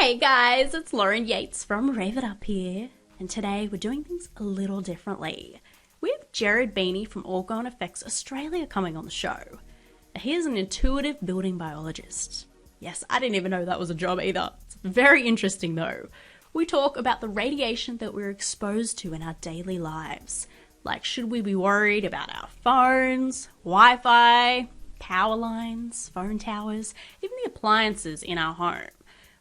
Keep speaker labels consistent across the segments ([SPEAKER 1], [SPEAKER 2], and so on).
[SPEAKER 1] Hey guys, it's Lauren Yates from Rave It Up here, and today we're doing things a little differently. We have Gerard Bini from Orgone Effects Australia coming on the show. He's an intuitive building biologist. Yes, I didn't even know that was a job either. It's very interesting though. We talk about the radiation that we're exposed to in our daily lives. Like, should we be worried about our phones, Wi-Fi, power lines, phone towers, even the appliances in our home?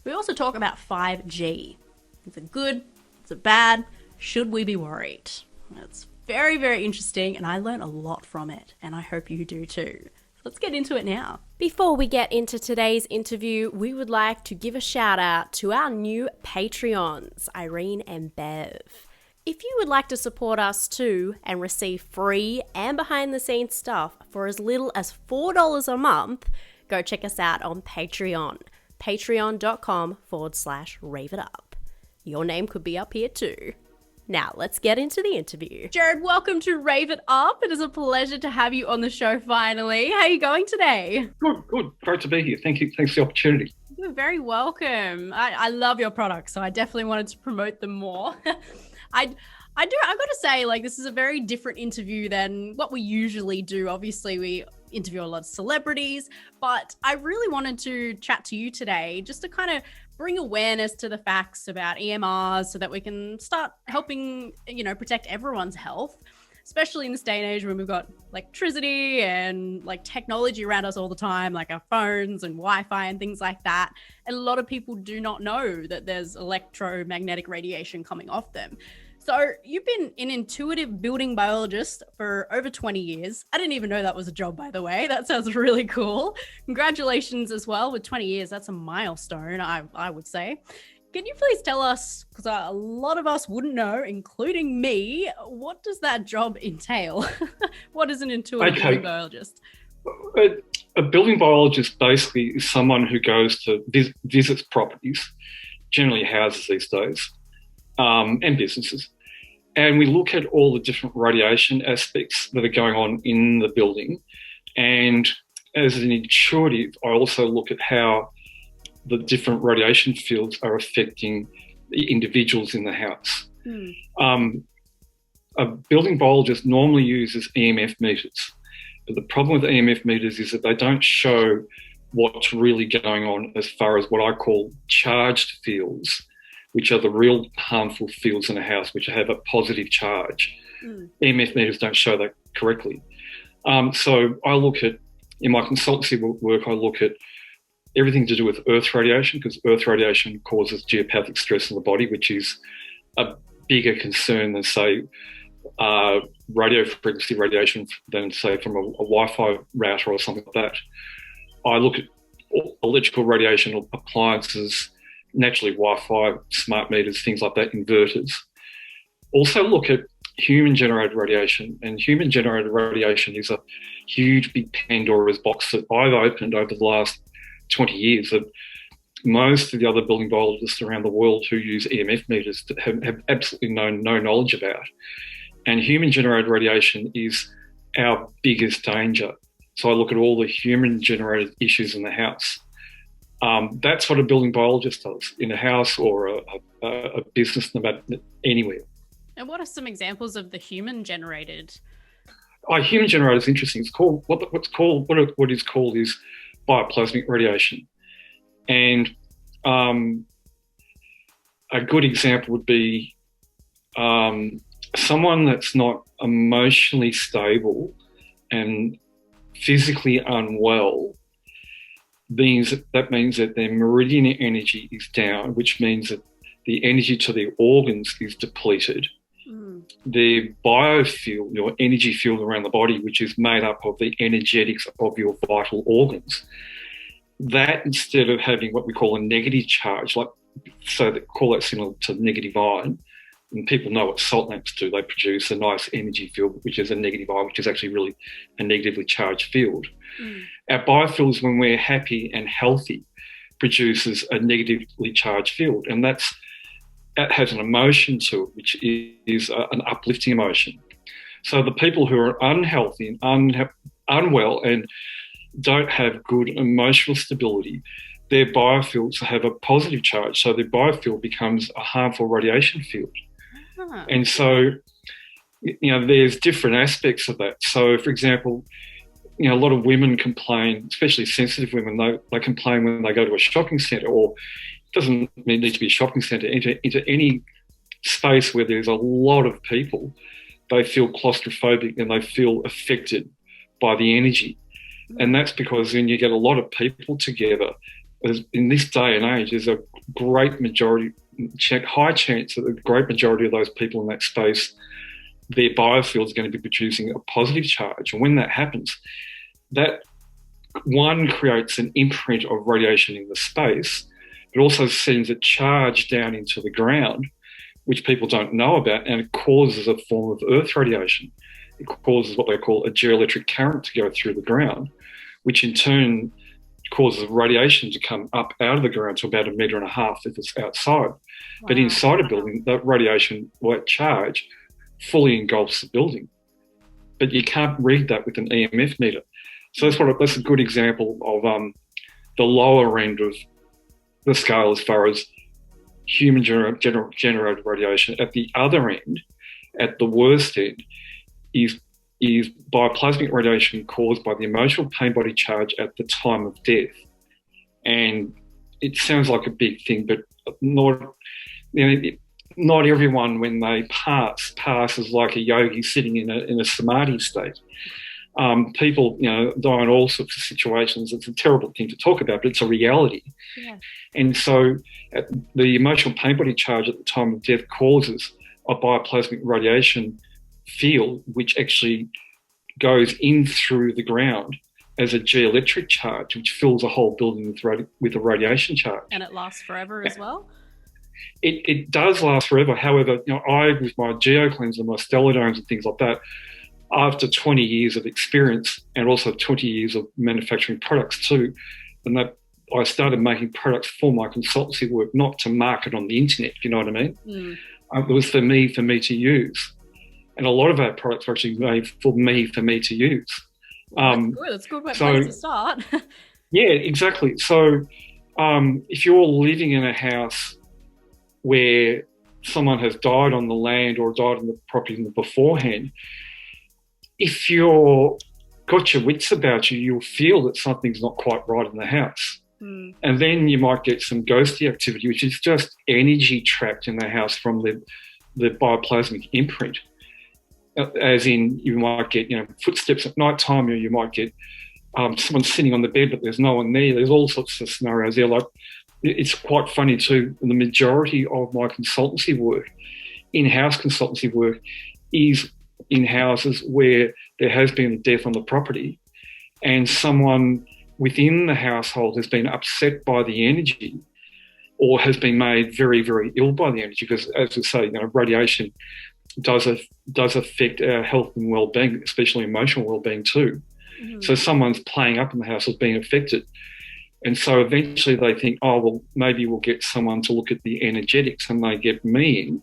[SPEAKER 1] We also talk about 5G. Is it good? Is it bad? Should we be worried? It's very, very interesting, and I learned a lot from it, and I hope you do too. Let's get into it now.
[SPEAKER 2] Before we get into today's interview, we would like to give a shout out to our new Patreons, Irene and Bev. If you would like to support us too and receive free and behind the scenes stuff for as little as $4 a month, go check us out on Patreon. Patreon.com/Rave It Up. Your name could be up here too. Now, let's get into the interview.
[SPEAKER 1] Gerard, welcome to Rave It Up. It is a pleasure to have you on the show finally. How are you going today?
[SPEAKER 3] Good. Great to be here. Thank you. Thanks for the opportunity.
[SPEAKER 1] You're very welcome. I love your products, so I definitely wanted to promote them more. I've got to say, this is a very different interview than what we usually do. Obviously, we interview a lot of celebrities, but I really wanted to chat to you today just to kind of bring awareness to the facts about EMRs so that we can start helping, protect everyone's health, especially in this day and age when we've got electricity and technology around us all the time, like our phones and Wi-Fi and things like that. And a lot of people do not know that there's electromagnetic radiation coming off them. So you've been an intuitive building biologist for over 20 years. I didn't even know that was a job, by the way. That sounds really cool. Congratulations as well with 20 years. That's a milestone, I would say. Can you please tell us, because a lot of us wouldn't know, including me, what does that job entail? What is an intuitive building biologist?
[SPEAKER 3] A building biologist basically is someone who goes to visits properties, generally houses these days, and businesses. And we look at all the different radiation aspects that are going on in the building. And as an intuitive, I also look at how the different radiation fields are affecting the individuals in the house. A building biologist normally uses EMF meters. But the problem with EMF meters is that they don't show what's really going on as far as what I call charged fields, which are the real harmful fields in a house, which have a positive charge. EMF meters don't show that correctly. So I look at, in my consultancy work, I look at everything to do with earth radiation, because earth radiation causes geopathic stress in the body, which is a bigger concern than, say, radio frequency radiation than, say, from a Wi-Fi router or something like that. I look at electrical radiation appliances, naturally Wi-Fi, smart meters, things like that, inverters. Also look at human-generated radiation, and human-generated radiation is a huge, big Pandora's box that I've opened over the last 20 years that most of the other building biologists around the world who use EMF meters have absolutely no knowledge about. And human-generated radiation is our biggest danger. So I look at all the human-generated issues in the house. That's what a building biologist does in a house or a business, no matter anywhere.
[SPEAKER 1] And what are some examples of the human-generated?
[SPEAKER 3] Human-generated is interesting. It's called what is called is bioplasmic radiation, and a good example would be someone that's not emotionally stable and physically unwell. That means that their meridian energy is down, which means that the energy to their organs is depleted. Their biofield, your energy field around the body, which is made up of the energetics of your vital organs, that instead of having what we call a negative charge, so they call that similar to negative ion, and people know what salt lamps do. They produce a nice energy field, which is a negative ion, which is actually really a negatively charged field. Our biofields, when we're happy and healthy, produces a negatively charged field, and that has an emotion to it, which is an uplifting emotion. So the people who are unhealthy and unwell and don't have good emotional stability their biofields have a positive charge. So their biofield becomes a harmful radiation field. And so, there's different aspects of that. So, for example, a lot of women complain, especially sensitive women, they complain when they go to a shopping centre, or it doesn't need to be a shopping centre, into any space where there's a lot of people. They feel claustrophobic and they feel affected by the energy. And that's because when you get a lot of people together, in this day and age, there's a great majority, high chance that a great majority of those people in that space, their biofield is going to be producing a positive charge. And when that happens, that one creates an imprint of radiation in the space. It also sends a charge down into the ground, which people don't know about, and it causes a form of earth radiation. It causes what they call a geoelectric current to go through the ground, which in turn causes radiation to come up out of the ground to about 1.5 meters if it's outside. Wow. But inside a building, that radiation, that charge, fully engulfs the building. But you can't read that with an EMF meter. So that's a good example of the lower end of the scale as far as human generated radiation. At the other end, at the worst end, is bioplasmic radiation caused by the emotional pain body charge at the time of death. And it sounds like a big thing, but not everyone, when they pass as like a yogi sitting in a samadhi state. People, die in all sorts of situations. It's a terrible thing to talk about, but it's a reality. Yeah. And so the emotional pain body charge at the time of death causes a bioplasmic radiation field, which actually goes in through the ground as a geoelectric charge, which fills a whole building with a radiation charge.
[SPEAKER 1] And it lasts forever as well?
[SPEAKER 3] It does last forever. However, I, with my geocleanser, my stellodomes and things like that, after 20 years of experience and also 20 years of manufacturing products too, and that I started making products for my consultancy work, not to market on the internet, you know what I mean? It was for me to use. And a lot of our products were actually made for me to use.
[SPEAKER 1] That's good. That's a good place to start.
[SPEAKER 3] Yeah, exactly. So if you're living in a house where someone has died on the land or died on the property beforehand, if you're got your wits about you, you'll feel that something's not quite right in the house. And then you might get some ghosty activity, which is just energy trapped in the house from the bioplasmic imprint. As in, you might get footsteps at night time, or you might get someone sitting on the bed but there's no one there. There's all sorts of scenarios there. Like, it's quite funny too, the majority of my consultancy work, in-house consultancy work, is in houses where there has been a death on the property and someone within the household has been upset by the energy or has been made very, very ill by the energy, because, as we say, radiation does affect our health and well-being, especially emotional well-being too. So someone's playing up in the house has been affected. And so eventually they think, oh, well, maybe we'll get someone to look at the energetics, and they get me in.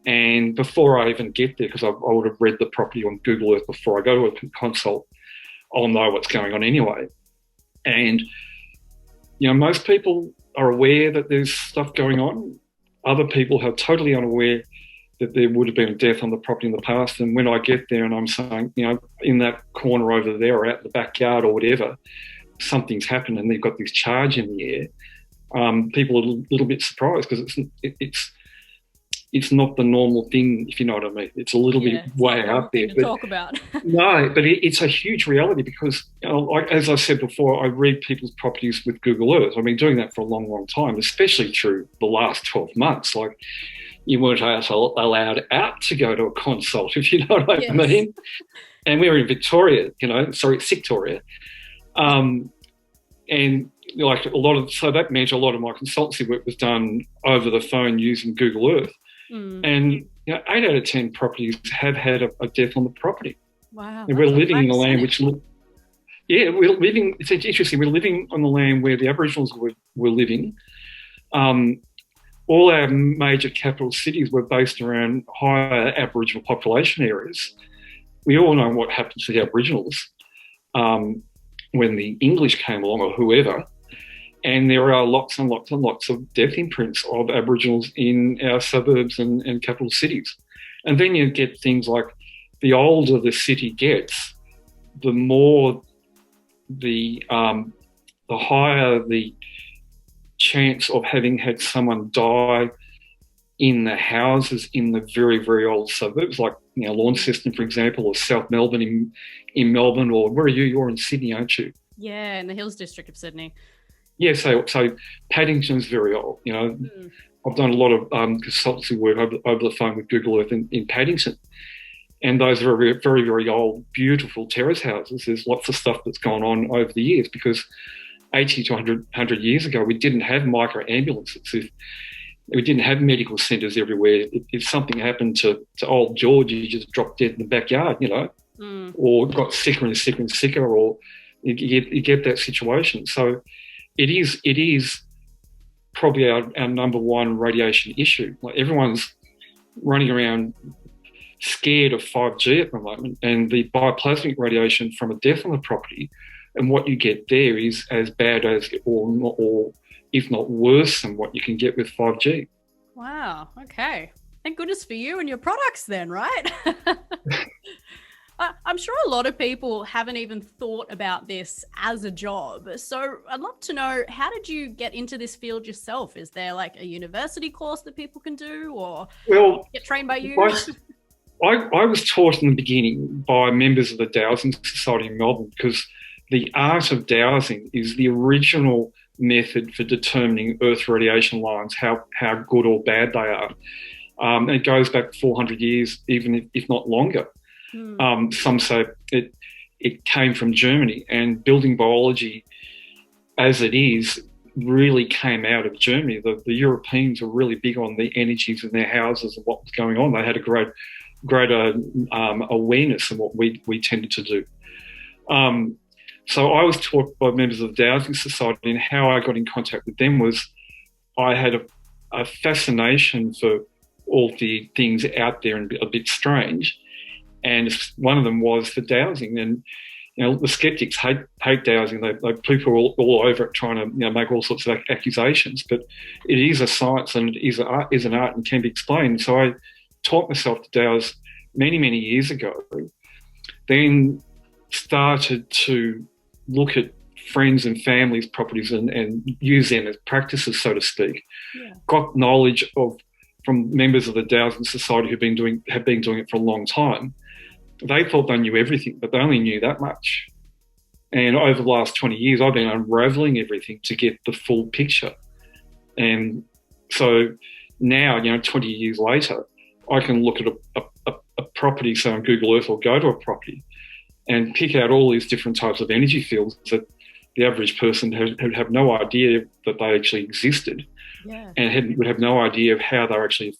[SPEAKER 3] And before I even get there, because I would have read the property on Google Earth before I go to a consult, I'll know what's going on anyway. And, most people are aware that there's stuff going on. Other people are totally unaware that there would have been a death on the property in the past. And when I get there and I'm saying, in that corner over there or out the backyard or whatever, something's happened and they've got this charge in the air, people are a little bit surprised, because it's not the normal thing, if you know what I mean. It's a little bit way out there.
[SPEAKER 1] To talk about.
[SPEAKER 3] No, but it's a huge reality, because, as I said before, I read people's properties with Google Earth. I've been doing that for a long, long time, especially through the last 12 months. Like, you weren't allowed out to go to a consult, if you know what I mean. And we were in Victoria, Sictoria. And like so that meant a lot of my consultancy work was done over the phone using Google Earth. And 8 out of 10 properties have had a death on the property.
[SPEAKER 1] Wow.
[SPEAKER 3] And we're living in the land which, it's interesting, we're living on the land where the Aboriginals were living. All our major capital cities were based around higher Aboriginal population areas. We all know what happened to the Aboriginals when the English came along, or whoever. And there are lots and lots and lots of death imprints of Aboriginals in our suburbs and capital cities. And then you get things like the older the city gets, the more the higher the chance of having had someone die in the houses in the very, very old suburbs, like Launceston, for example, or South Melbourne in Melbourne, or where are you? You're in Sydney, aren't you?
[SPEAKER 1] Yeah, in the Hills District of Sydney.
[SPEAKER 3] Yeah, so Paddington's very old. I've done a lot of consultancy work over the phone with Google Earth in Paddington. And those are very, very, very old, beautiful terrace houses. There's lots of stuff that's gone on over the years because 80 to 100 years ago, we didn't have micro ambulances. We didn't have medical centres everywhere. If something happened to old George, he just dropped dead in the backyard, or got sicker and sicker and sicker, or you get that situation. So it is probably our number one radiation issue. Like, everyone's running around scared of 5G at the moment, and the bioplasmic radiation from a death on the property, and what you get there is as bad as, or if not worse than what you can get with 5G.
[SPEAKER 1] Wow. Okay. Thank goodness for you and your products then, right? I'm sure a lot of people haven't even thought about this as a job. So I'd love to know, how did you get into this field yourself? Is there like a university course that people can do, or get trained by you?
[SPEAKER 3] I was taught in the beginning by members of the Dowsing Society in Melbourne, because the art of dowsing is the original method for determining Earth radiation lines, how good or bad they are. It goes back 400 years, even if not longer. Some say it came from Germany, and building biology as it is really came out of Germany. The Europeans were really big on the energies in their houses and what was going on. They had a greater awareness of what we tended to do. So I was taught by members of the Dowsing Society, and how I got in contact with them was I had a fascination for all the things out there and a bit strange. And one of them was for dowsing. And, the skeptics hate dowsing. They people all over it, trying to make all sorts of accusations. But it is a science, and it is an art, and can be explained. So I taught myself to dowse many, many years ago. Then started to look at friends and families' properties and use them as practices, so to speak. Yeah. Got knowledge from members of the Dowsing Society who have been doing it for a long time. They thought they knew everything, but they only knew that much. And over the last 20 years, I've been unravelling everything to get the full picture. And so now, 20 years later, I can look at a property, say on Google Earth, or go to a property and pick out all these different types of energy fields that the average person would have no idea that they actually existed, and would have no idea of how they're actually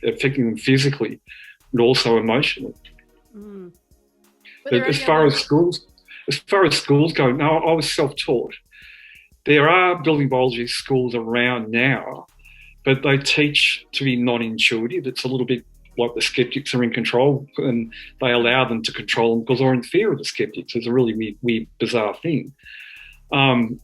[SPEAKER 3] affecting them physically, but also emotionally. But as far as schools go, no, I was self-taught. There are building biology schools around now, but they teach to be non-intuitive. It's a little bit like the skeptics are in control, and they allow them to control them because they're in fear of the skeptics. It's a really weird, bizarre thing. I'm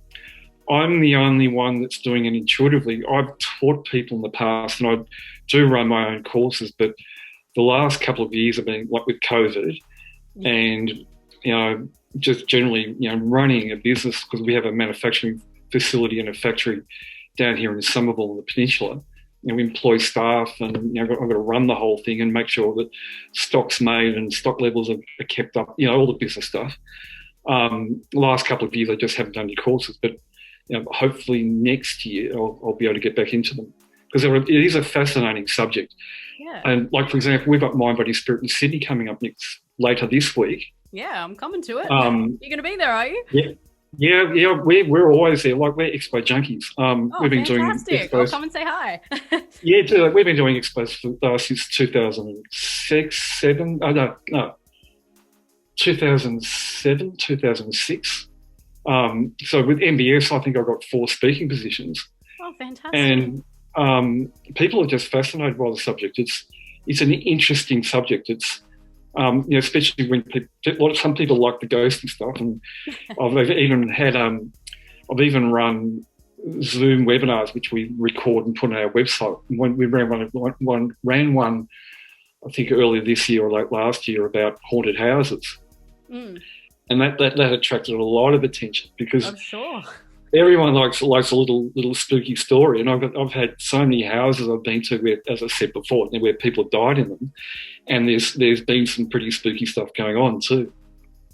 [SPEAKER 3] the only one that's doing it intuitively. I've taught people in the past, and I do run my own courses, but the last couple of years have been like with COVID, and just generally running a business, because we have a manufacturing facility and a factory down here in Somerville on the peninsula. We employ staff, and I've got to run the whole thing and make sure that stock's made and stock levels are kept up. All the business stuff. The last couple of years I just haven't done any courses, but hopefully next year I'll be able to get back into them, because it is a fascinating subject. Yeah. And like, for example, we've got Mind, Body, Spirit in Sydney coming up later this week.
[SPEAKER 1] Yeah, I'm coming to it. You're going to be there, are you?
[SPEAKER 3] Yeah. We're always there. Like, we're expo junkies. We've been
[SPEAKER 1] fantastic.
[SPEAKER 3] doing expos.
[SPEAKER 1] I'll come and say hi.
[SPEAKER 3] Yeah, we've been doing expos since 2006, 7. No, 2007, 2006 So with MBS, I think I got 4 speaking positions.
[SPEAKER 1] Oh, fantastic.
[SPEAKER 3] And people are just fascinated by the subject. It's an interesting subject. It's especially when some people like the ghosty stuff, and I've even run Zoom webinars, which we record and put on our website. When we ran one, I think earlier this year or late last year, about haunted houses. And that attracted a lot of attention because
[SPEAKER 1] I'm sure
[SPEAKER 3] everyone likes a little spooky story. And I've had so many houses I've been to where, as I said before, where people have died in them, and there's been some pretty spooky stuff going on too.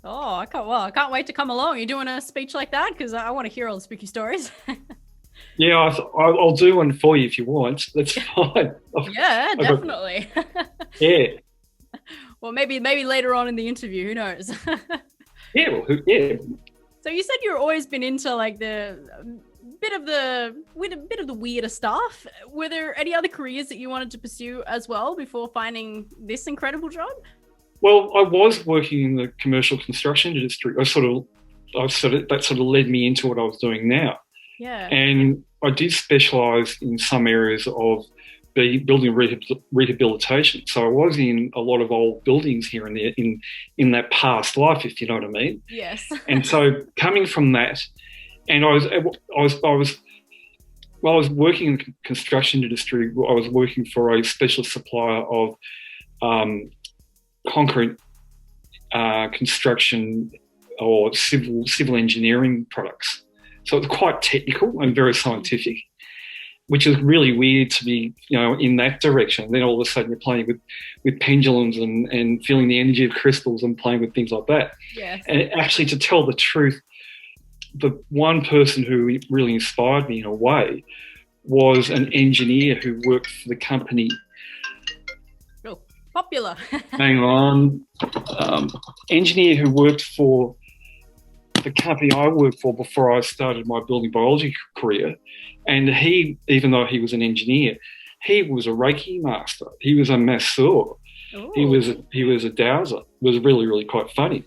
[SPEAKER 1] Oh, I can't wait to come along. You're doing a speech like that? Because I want to hear all the spooky stories.
[SPEAKER 3] Yeah, I'll do one for you if you want. That's fine.
[SPEAKER 1] Yeah, definitely.
[SPEAKER 3] Yeah.
[SPEAKER 1] Well, maybe later on in the interview, who knows?
[SPEAKER 3] Yeah, yeah.
[SPEAKER 1] So you said you've always been into like the bit of the weirder stuff. Were there any other careers that you wanted to pursue as well before finding this incredible job?
[SPEAKER 3] Well, I was working in the commercial construction industry. That sort of led me into what I was doing now.
[SPEAKER 1] Yeah.
[SPEAKER 3] And I did specialise in some areas of the building rehabilitation. So I was in a lot of old buildings here and there in that past life, if you know what I mean.
[SPEAKER 1] Yes.
[SPEAKER 3] And so coming from that, and I was working in the construction industry. I was working for a specialist supplier of concrete construction or civil engineering products. So it's quite technical and very scientific, which is really weird to be, in that direction. Then all of a sudden you're playing with pendulums and feeling the energy of crystals and playing with things like that.
[SPEAKER 1] Yes.
[SPEAKER 3] And actually, to tell the truth, the one person who really inspired me in a way was an engineer who worked for the company.
[SPEAKER 1] Oh, popular.
[SPEAKER 3] Hang on. Engineer who worked for the company I worked for before I started my building biology career. And he, even though he was an engineer, he was a Reiki master. He was a masseur.
[SPEAKER 1] Ooh.
[SPEAKER 3] He was a dowser. It was really, really quite funny.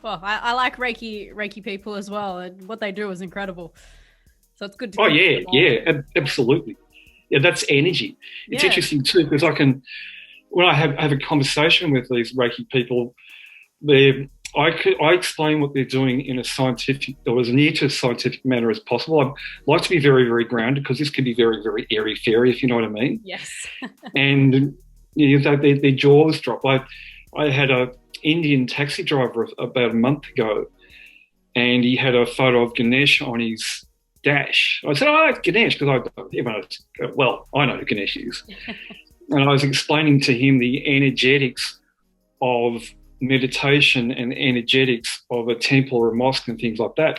[SPEAKER 1] Well, I like Reiki people as well, and what they do is incredible. So it's good to.
[SPEAKER 3] Oh yeah, absolutely. Yeah, that's energy. It's interesting too because when I have a conversation with these Reiki people, I explain what they're doing in a scientific or as near to a scientific manner as possible. I like to be very, very grounded because this can be very, very airy-fairy, if you know what I mean.
[SPEAKER 1] Yes.
[SPEAKER 3] And their jaws drop. I had an Indian taxi driver about a month ago, and he had a photo of Ganesh on his dash. I said, "Oh, it's Ganesh," because I know who Ganesh is. And I was explaining to him the energetics of meditation and energetics of a temple or a mosque and things like that.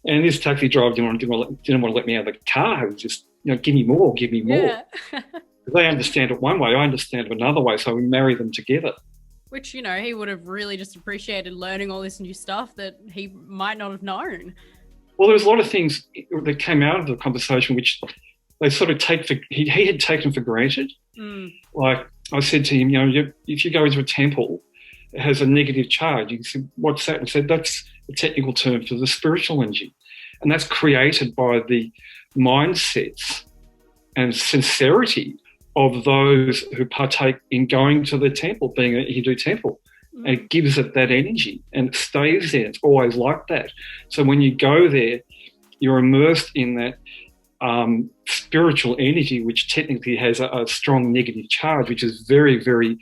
[SPEAKER 3] And this taxi driver didn't want to let me out of the car. He was just, give me more.
[SPEAKER 1] Yeah.
[SPEAKER 3] They understand it one way, I understand it another way, so we marry them together.
[SPEAKER 1] Which, he would have really just appreciated learning all this new stuff that he might not have known.
[SPEAKER 3] Well, there was a lot of things that came out of the conversation which they sort of he had taken for granted. Like I said to him, if you go into a temple, it has a negative charge. He said, "What's that?" I said, "That's a technical term for the spiritual energy. And that's created by the mindsets and sincerity of those who partake in going to the temple, being a Hindu temple. And it gives it that energy and it stays there. It's always like that. So when you go there, you're immersed in that spiritual energy, which technically has a strong negative charge, which is very, very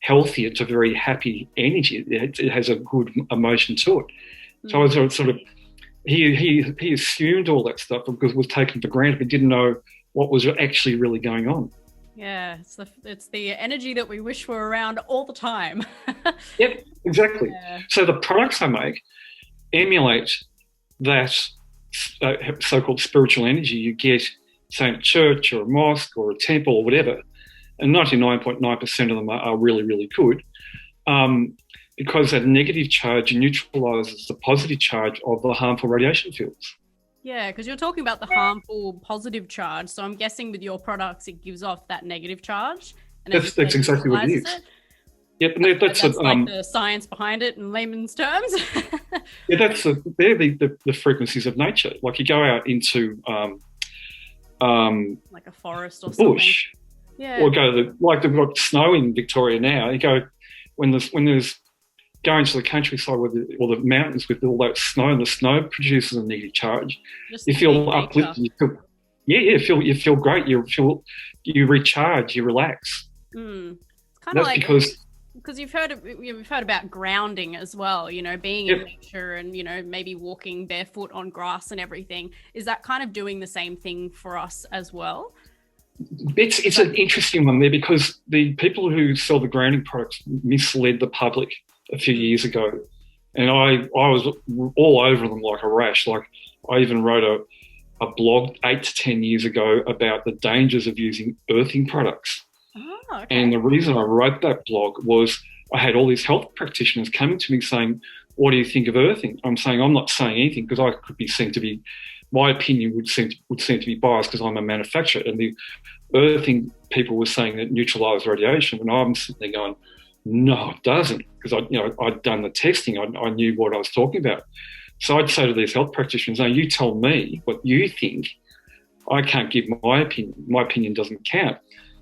[SPEAKER 3] healthy. It's a very happy energy. It has a good emotion to it. So I was sort of, he assumed all that stuff because it was taken for granted, but didn't know what was actually really going on.
[SPEAKER 1] Yeah, it's the energy that we wish were around all the time.
[SPEAKER 3] Yep, exactly.
[SPEAKER 1] Yeah.
[SPEAKER 3] So the products I make emulate that so-called spiritual energy you get, say, in a church or a mosque or a temple or whatever, and 99.9% of them are really, really good, because that negative charge neutralises the positive charge of the harmful radiation fields.
[SPEAKER 1] Yeah, because you're talking about the harmful positive charge. So I'm guessing with your products, it gives off that negative charge. And
[SPEAKER 3] that's exactly what it is. Yep, and that's
[SPEAKER 1] like the science behind it in layman's terms.
[SPEAKER 3] Yeah, they're the frequencies of nature. Like you go out into
[SPEAKER 1] like a forest or something.
[SPEAKER 3] Bush,
[SPEAKER 1] yeah,
[SPEAKER 3] or go to like they've got snow in Victoria now. You go when there's going to the countryside or the mountains with all that snow, and the snow produces a negative charge.
[SPEAKER 1] Just
[SPEAKER 3] You feel
[SPEAKER 1] nature.
[SPEAKER 3] uplifted. You feel great. You recharge. You relax.
[SPEAKER 1] It's kind of
[SPEAKER 3] That's
[SPEAKER 1] like because you've heard about grounding as well. You know, being in nature and maybe walking barefoot on grass and everything. Is that kind of doing the same thing for us as well?
[SPEAKER 3] It's an interesting one there, because the people who sell the grounding products misled the public a few years ago, and I was all over them like a rash. Like, I even wrote a blog 8 to 10 years ago about the dangers of using earthing products.
[SPEAKER 1] Oh, okay.
[SPEAKER 3] And the reason I wrote that blog was I had all these health practitioners coming to me saying, "What do you think of earthing?" I'm saying, I'm not saying anything, because I could be seen to be, my opinion would seem to be biased because I'm a manufacturer. And the earthing people were saying that neutralised radiation, and I'm sitting there going, no, it doesn't, because I'd done the testing. I knew what I was talking about. So I'd say to these health practitioners, "No, you tell me what you think. I can't give my opinion. My opinion doesn't count."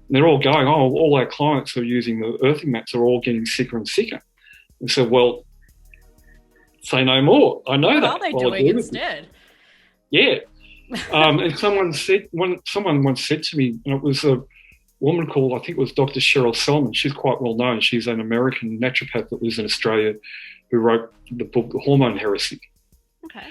[SPEAKER 3] And they're all going, "Oh, all our clients who are using the earthing mats are all getting sicker and sicker." And so, well, say no more. I know that.
[SPEAKER 1] What are they doing instead?
[SPEAKER 3] Yeah. And someone once said to me, and it was a woman called, I think it was Dr. Cheryl Selman. She's quite well known. She's an American naturopath that lives in Australia, who wrote the book The Hormone Heresy.
[SPEAKER 1] Okay.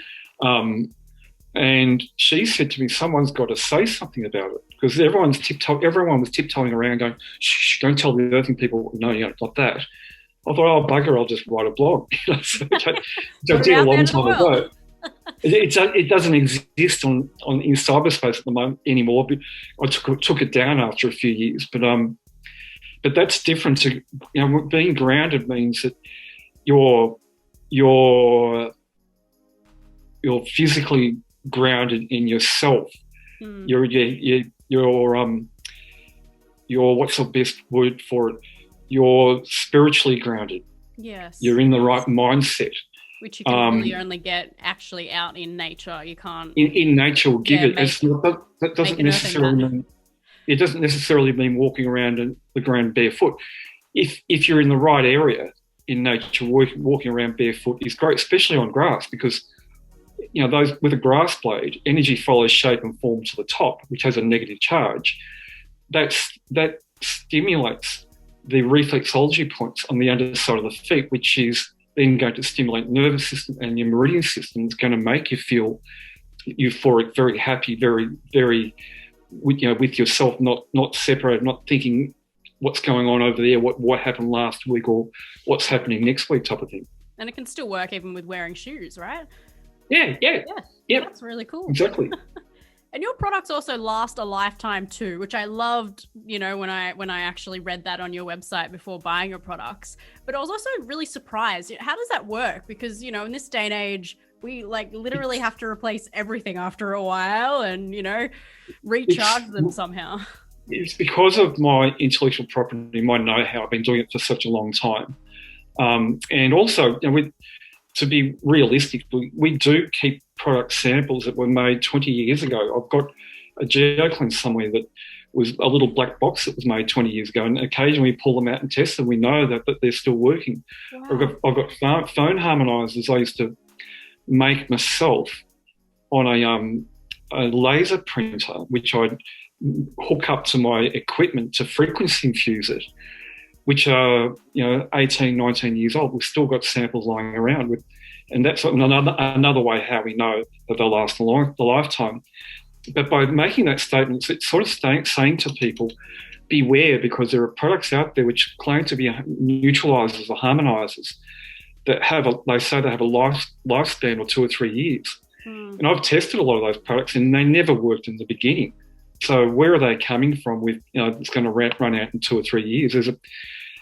[SPEAKER 3] And she said to me, someone's got to say something about it, because everyone was tiptoeing around going, "Shh, don't tell the earthing people." No, not that. I thought, "Oh, bugger, I'll just write a blog." So I did a long time ago. It doesn't exist in cyberspace at the moment anymore. But I took it down after a few years. But that's different to, being grounded means that you're physically grounded in yourself. You're what's the best word for it? You're spiritually grounded.
[SPEAKER 1] Yes.
[SPEAKER 3] You're in the right mindset.
[SPEAKER 1] Which you can really only get actually out in nature. You can't.
[SPEAKER 3] In nature will give it. That doesn't necessarily mean. It doesn't necessarily mean walking around in the ground barefoot. If you're in the right area in nature, walking around barefoot is great, especially on grass, because those with a grass blade, energy follows shape and form to the top, which has a negative charge. That stimulates the reflexology points on the underside of the feet, which is then going to stimulate the nervous system, and your meridian system is going to make you feel euphoric, very happy, very, very, with yourself, not separated, not thinking what's going on over there, what happened last week or what's happening next week type of thing.
[SPEAKER 1] And it can still work even with wearing shoes, right?
[SPEAKER 3] Yeah.
[SPEAKER 1] That's really cool.
[SPEAKER 3] Exactly.
[SPEAKER 1] And your products also last a lifetime too, which I loved, when I actually read that on your website before buying your products. But I was also really surprised. How does that work? Because, in this day and age, we literally have to replace everything after a while and, recharge them somehow.
[SPEAKER 3] It's because of my intellectual property, my know-how. I've been doing it for such a long time. And also, to be realistic, we do keep product samples that were made 20 years ago. I've got a GeoCleanse somewhere that was a little black box that was made 20 years ago, and occasionally we pull them out and test them. We know that they're still working. Wow. I've got phone harmonizers I used to make myself on a laser printer, which I'd hook up to my equipment to frequency infuse it, which are 18, 19 years old. We've still got samples lying around with. And that's another way how we know that they'll last the lifetime. But by making that statement, it's sort of saying to people, beware, because there are products out there which claim to be neutralisers or harmonisers that they say they have a lifespan of 2 or 3 years. And I've tested a lot of those products and they never worked in the beginning. So where are they coming from with, it's going to run out in 2 or 3 years?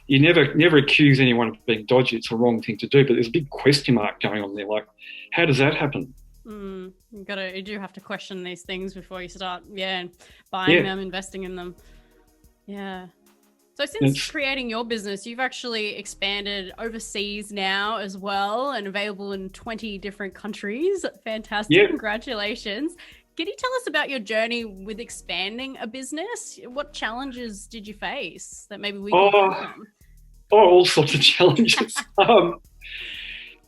[SPEAKER 3] You never accuse anyone of being dodgy. It's a wrong thing to do, but there's a big question mark going on there. Like, how does that happen?
[SPEAKER 1] You do have to question these things before you start, buying them, investing in them. Yeah. So since creating your business, you've actually expanded overseas now as well and available in 20 different countries. Fantastic. Yeah. Congratulations. Can you tell us about your journey with expanding a business? What challenges did you face that maybe we can learn from?
[SPEAKER 3] All sorts of challenges.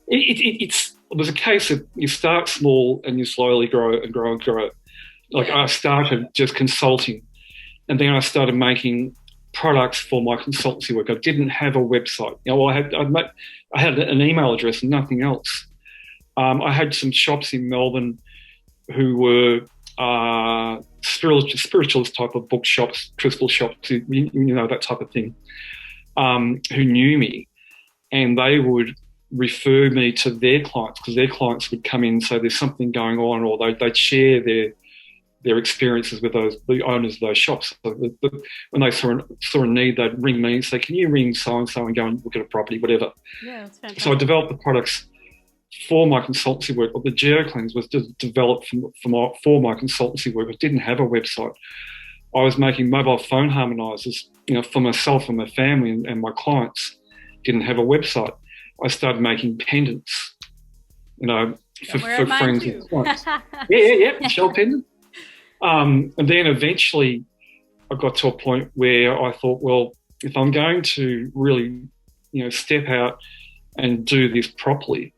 [SPEAKER 3] It was a case of you start small and you slowly grow and grow and grow. Like I started just consulting, and then I started making products for my consultancy work. I didn't have a website. I had an email address and nothing else. I had some shops in Melbourne who were spiritualist type of bookshops, crystal shops, that type of thing, who knew me, and they would refer me to their clients because their clients would come in and say there's something going on, or they'd share their experiences with the owners of those shops. So when they saw a need, they'd ring me and say, can you ring so-and-so and go and look at a property, whatever.
[SPEAKER 1] Yeah, that's fantastic.
[SPEAKER 3] So I developed the products for my consultancy work. The GeoCleanse was developed for my consultancy work. I didn't have a website. I was making mobile phone harmonizers, for myself and my family and my clients. Didn't have a website. I started making pendants, for friends and clients. Yeah, shell pendant. And then eventually I got to a point where I thought, well, if I'm going to really, step out and do this properly,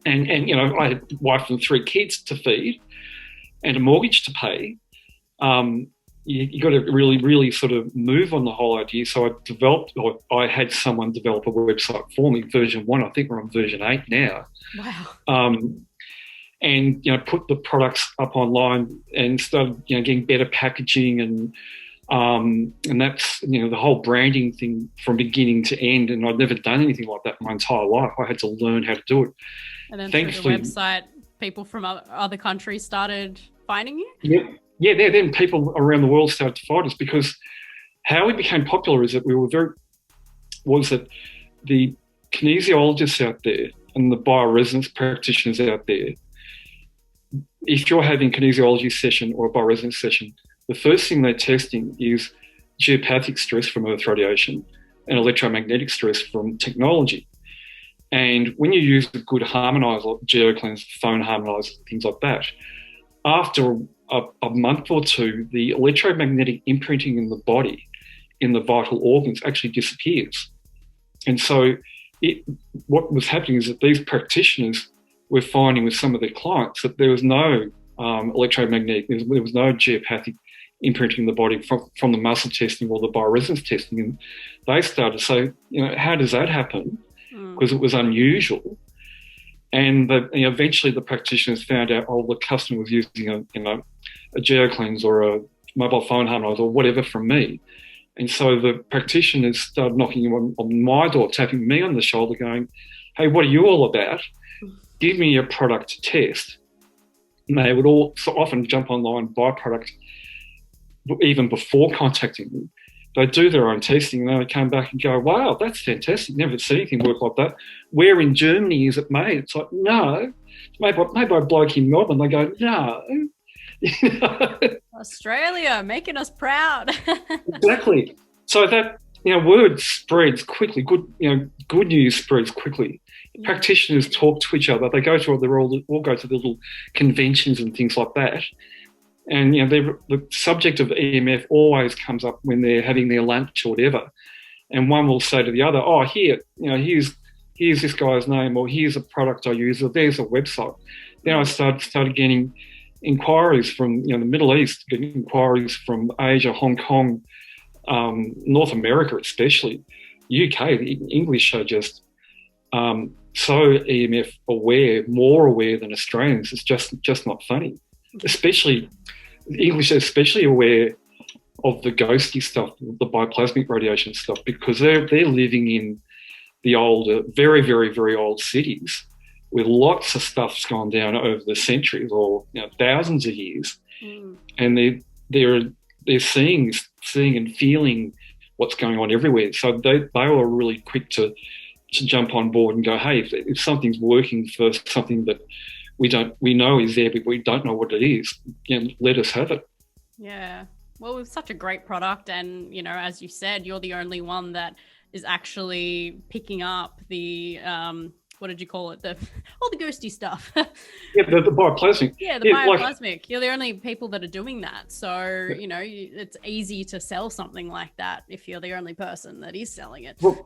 [SPEAKER 3] and I had a wife and 3 kids to feed and a mortgage to pay, you got to really, really sort of move on the whole idea. So I had someone develop a website for me, version 1. I think we're on version 8 now.
[SPEAKER 1] Wow.
[SPEAKER 3] And put the products up online and started getting better packaging and that's the whole branding thing from beginning to end. And I'd never done anything like that my entire life. I had to learn how to do it.
[SPEAKER 1] And then through the website, people from other countries started finding you.
[SPEAKER 3] Yeah. Then people around the world started to find us, because how we became popular is that was that the kinesiologists out there and the bioresonance practitioners out there, if you're having a kinesiology session or a bioresonance session, the first thing they're testing is geopathic stress from Earth radiation and electromagnetic stress from technology. And when you use a good harmonizer, GeoCleanse, phone harmonizer, things like that, after a month or 2, the electromagnetic imprinting in the body, in the vital organs, actually disappears. And so what was happening is that these practitioners were finding with some of their clients that there was no electromagnetic, there was no geopathic imprinting in the body from the muscle testing or the bioresonance testing. And they started to say, how does that happen? Because it was unusual. And eventually the practitioners found out, the customer was using a GeoCleanse or a mobile phone harmonizer or whatever from me. And so the practitioners started knocking on my door, tapping me on the shoulder, going, hey, what are you all about? Give me your product to test. And they would all so often jump online, buy product even before contacting me. They'd do their own testing and then they'd come back and go, wow, that's fantastic. Never seen anything work like that. Where in Germany is it made? It's like, no. Made by a bloke in Melbourne. They go, no.
[SPEAKER 1] Australia, making us proud.
[SPEAKER 3] Exactly. So that, word spreads quickly. Good news spreads quickly. Practitioners talk to each other. They go to all go to the little conventions and things like that. And the subject of EMF always comes up when they're having their lunch or whatever. And one will say to the other, "Oh, here's this guy's name, or here's a product I use, or there's a website." Then I started getting inquiries from the Middle East, getting inquiries from Asia, Hong Kong, North America, especially UK. The English are just so EMF aware, more aware than Australians. It's just not funny. Especially English, especially aware of the ghosty stuff, the bioplasmic radiation stuff, because they're living in the older, very, very, very old cities with lots of stuff's gone down over the centuries or thousands of years, and they're seeing and feeling what's going on everywhere. So they were really quick to jump on board and go, hey, if something's working for something that we know is there, but we don't know what it is, let us have it.
[SPEAKER 1] Yeah. Well, it's such a great product. And, as you said, you're the only one that is actually picking up the what did you call it? All the ghosty stuff.
[SPEAKER 3] Yeah, the bioplasmic.
[SPEAKER 1] Yeah, the bioplasmic. You're the only people that are doing that. So, it's easy to sell something like that if you're the only person that is selling it.
[SPEAKER 3] Well,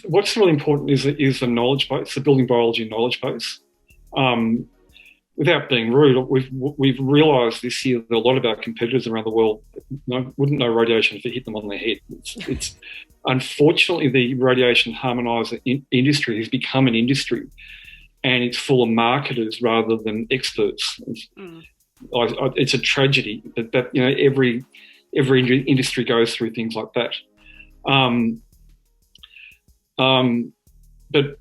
[SPEAKER 3] what's really important is the knowledge base, the building biology knowledge base. Without being rude, we've realised this year that a lot of our competitors around the world wouldn't know radiation if it hit them on the head. It's unfortunately, the radiation harmonizer industry has become an industry, and it's full of marketers rather than experts. It's a tragedy that every industry goes through things like that. But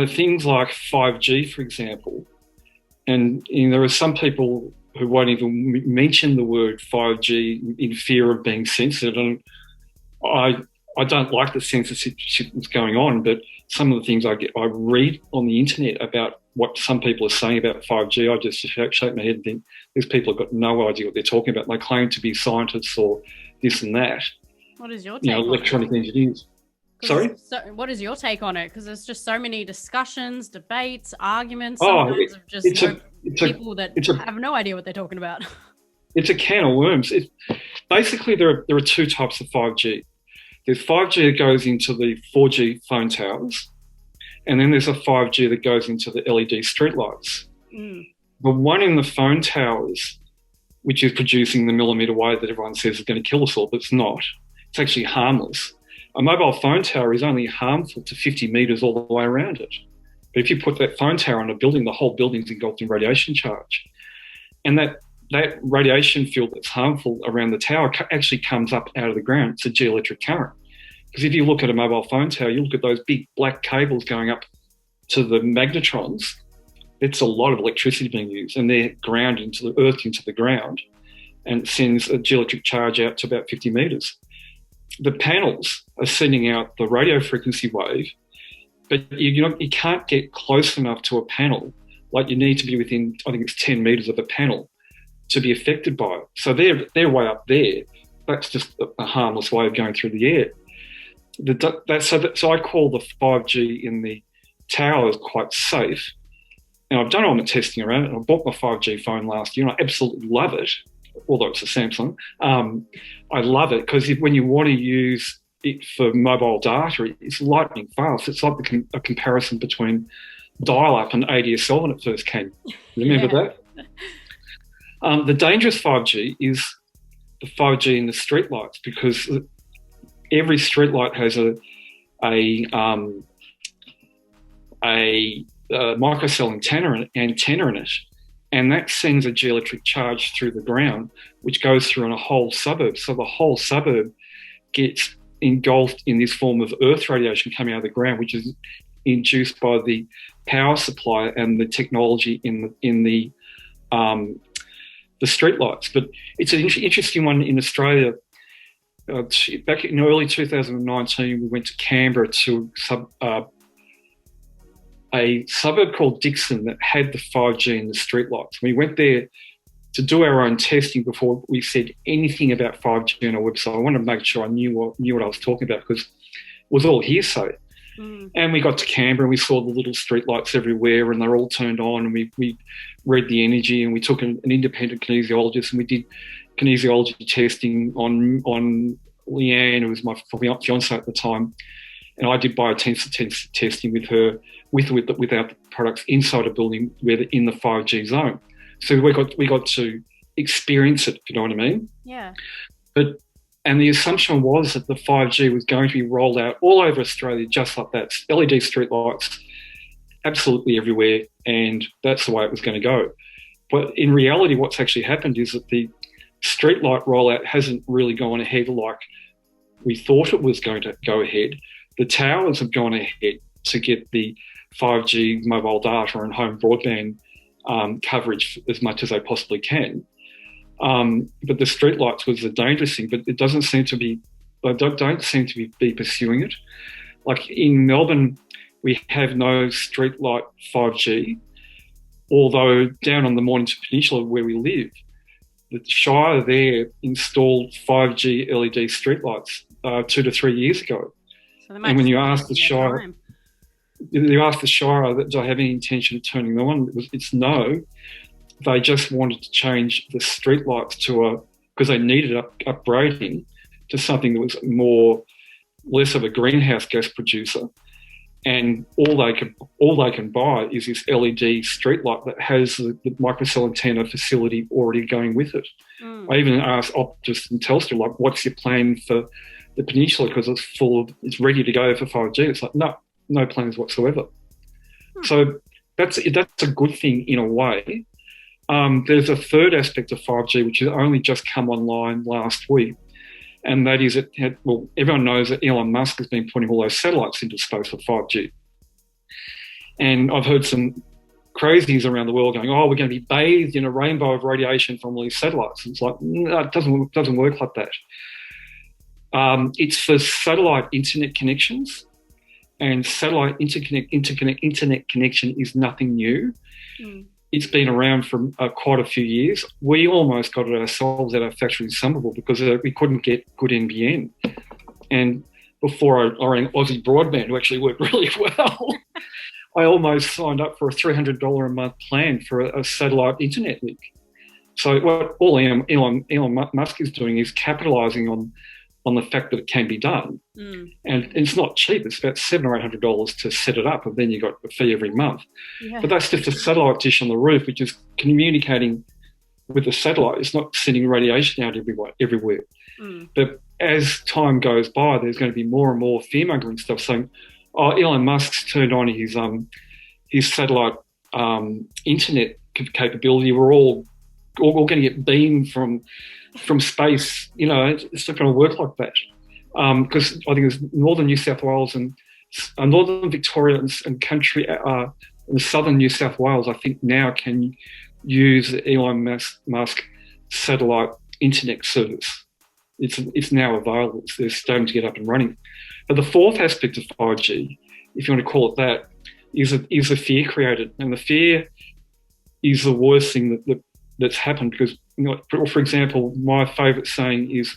[SPEAKER 3] things like 5G, for example. And there are some people who won't even mention the word 5G in fear of being censored. And I don't like the censorship that's going on, but some of the things I read on the internet about what some people are saying about 5G, I just shake my head and think these people have got no idea what they're talking about. They claim to be scientists or this and that.
[SPEAKER 1] What is your take on
[SPEAKER 3] electronic engineers. Sorry?
[SPEAKER 1] So what is your take on it? Because there's just so many discussions, debates, arguments, sometimes of just people that have no idea what they're talking about.
[SPEAKER 3] It's a can of worms. Basically, there are two types of 5G. There's 5G that goes into the 4G phone towers, and then there's a 5G that goes into the LED streetlights. The one in the phone towers, which is producing the millimetre wave that everyone says is going to kill us all, but it's not. It's actually harmless. A mobile phone tower is only harmful to 50 metres all the way around it. But if you put that phone tower on a building, the whole building's engulfed in radiation charge. And that radiation field that's harmful around the tower actually comes up out of the ground. It's a geoelectric current. Because if you look at a mobile phone tower, you look at those big black cables going up to the magnetrons, it's a lot of electricity being used, and they're ground into the earth, into the ground, and it sends a geoelectric charge out to about 50 metres. The panels are sending out the radio frequency wave, but you can't get close enough to a panel. Like, you need to be within, I think it's 10 metres of a panel to be affected by it. So they're way up there. That's just a harmless way of going through the air. So I call the 5G in the towers quite safe. And I've done all my testing around it. I bought my 5G phone last year and I absolutely love it, although it's a Samsung. I love it because when you want to use it for mobile data, it's lightning fast. It's like a comparison between dial-up and ADSL when it first came. Remember that? The dangerous 5G is the 5G in the streetlights, because every streetlight has a microcell antenna in it, and that sends a geoelectric charge through the ground, which goes through in a whole suburb. So the whole suburb gets engulfed in this form of earth radiation coming out of the ground, which is induced by the power supply and the technology in the streetlights. But it's an interesting one in Australia. Back in early 2019, we went to Canberra to a suburb called Dixon that had the 5G in the streetlights. We went there to do our own testing before we said anything about 5G on our website. I wanted to make sure I knew what I was talking about, because it was all hearsay. And we got to Canberra and we saw the little streetlights everywhere, and they're all turned on, and we read the energy, and we took an independent kinesiologist and we did kinesiology testing on Leanne, who was my fiancée at the time, and I did biotensor testing with her, without the products inside a building where they're in the 5G zone. So we got to experience it, if you know what I mean?
[SPEAKER 1] Yeah.
[SPEAKER 3] And the assumption was that the 5G was going to be rolled out all over Australia just like that. LED streetlights absolutely everywhere, and that's the way it was going to go. But in reality, what's actually happened is that the streetlight rollout hasn't really gone ahead like we thought it was going to go ahead. The towers have gone ahead to get the 5G mobile data and home broadband coverage as much as they possibly can. But the streetlights was the dangerous thing, but it doesn't seem to be, they don't seem to be pursuing it. Like in Melbourne, we have no streetlight 5G, although down on the Mornington Peninsula where we live, the Shire there installed 5G LED streetlights 2 to 3 years ago.
[SPEAKER 1] So
[SPEAKER 3] and when you ask the Shire, you asked the Shire, do I have any intention of turning them on? It's no. They just wanted to change the street lights because they needed upgrading to something that was less of a greenhouse gas producer. And all they can buy is this LED streetlight that has the microcell antenna facility already going with it. I even asked Optus and Telstra, like, what's your plan for the peninsula? Because it's ready to go for 5G. It's like, no plans whatsoever. So that's a good thing in a way. There's a third aspect of 5G, which has only just come online last week. And that is, everyone knows that Elon Musk has been putting all those satellites into space for 5G. And I've heard some crazies around the world going, we're going to be bathed in a rainbow of radiation from all these satellites. And it's like, no, it doesn't work like that. It's for satellite internet connections, and satellite internet connection is nothing new. It's been around for quite a few years. We almost got it ourselves at our factory in Somerville because we couldn't get good NBN. And before I ran Aussie Broadband, who actually worked really well, I almost signed up for a $300 a month plan for a satellite internet link. So what all Elon Musk is doing is capitalising on the fact that it can be done. And it's not cheap. It's about $700 or $800 to set it up, and then you got a fee every month. Yeah. But that's just a satellite dish on the roof, which is communicating with the satellite. It's not sending radiation out everywhere. But as time goes by, there's going to be more and more fear-mongering stuff saying, Elon Musk's turned on his satellite internet capability. We're all going to get beamed from space. It's not going to work like that. Because I think it's northern New South Wales and northern Victoria and country, and southern New South Wales, I think now can use the Elon Musk satellite internet service. It's now available. They're starting to get up and running. But the fourth aspect of 5G, if you want to call it that, is the fear created, and the fear is the worst thing that's happened. Because, for example, my favourite saying is,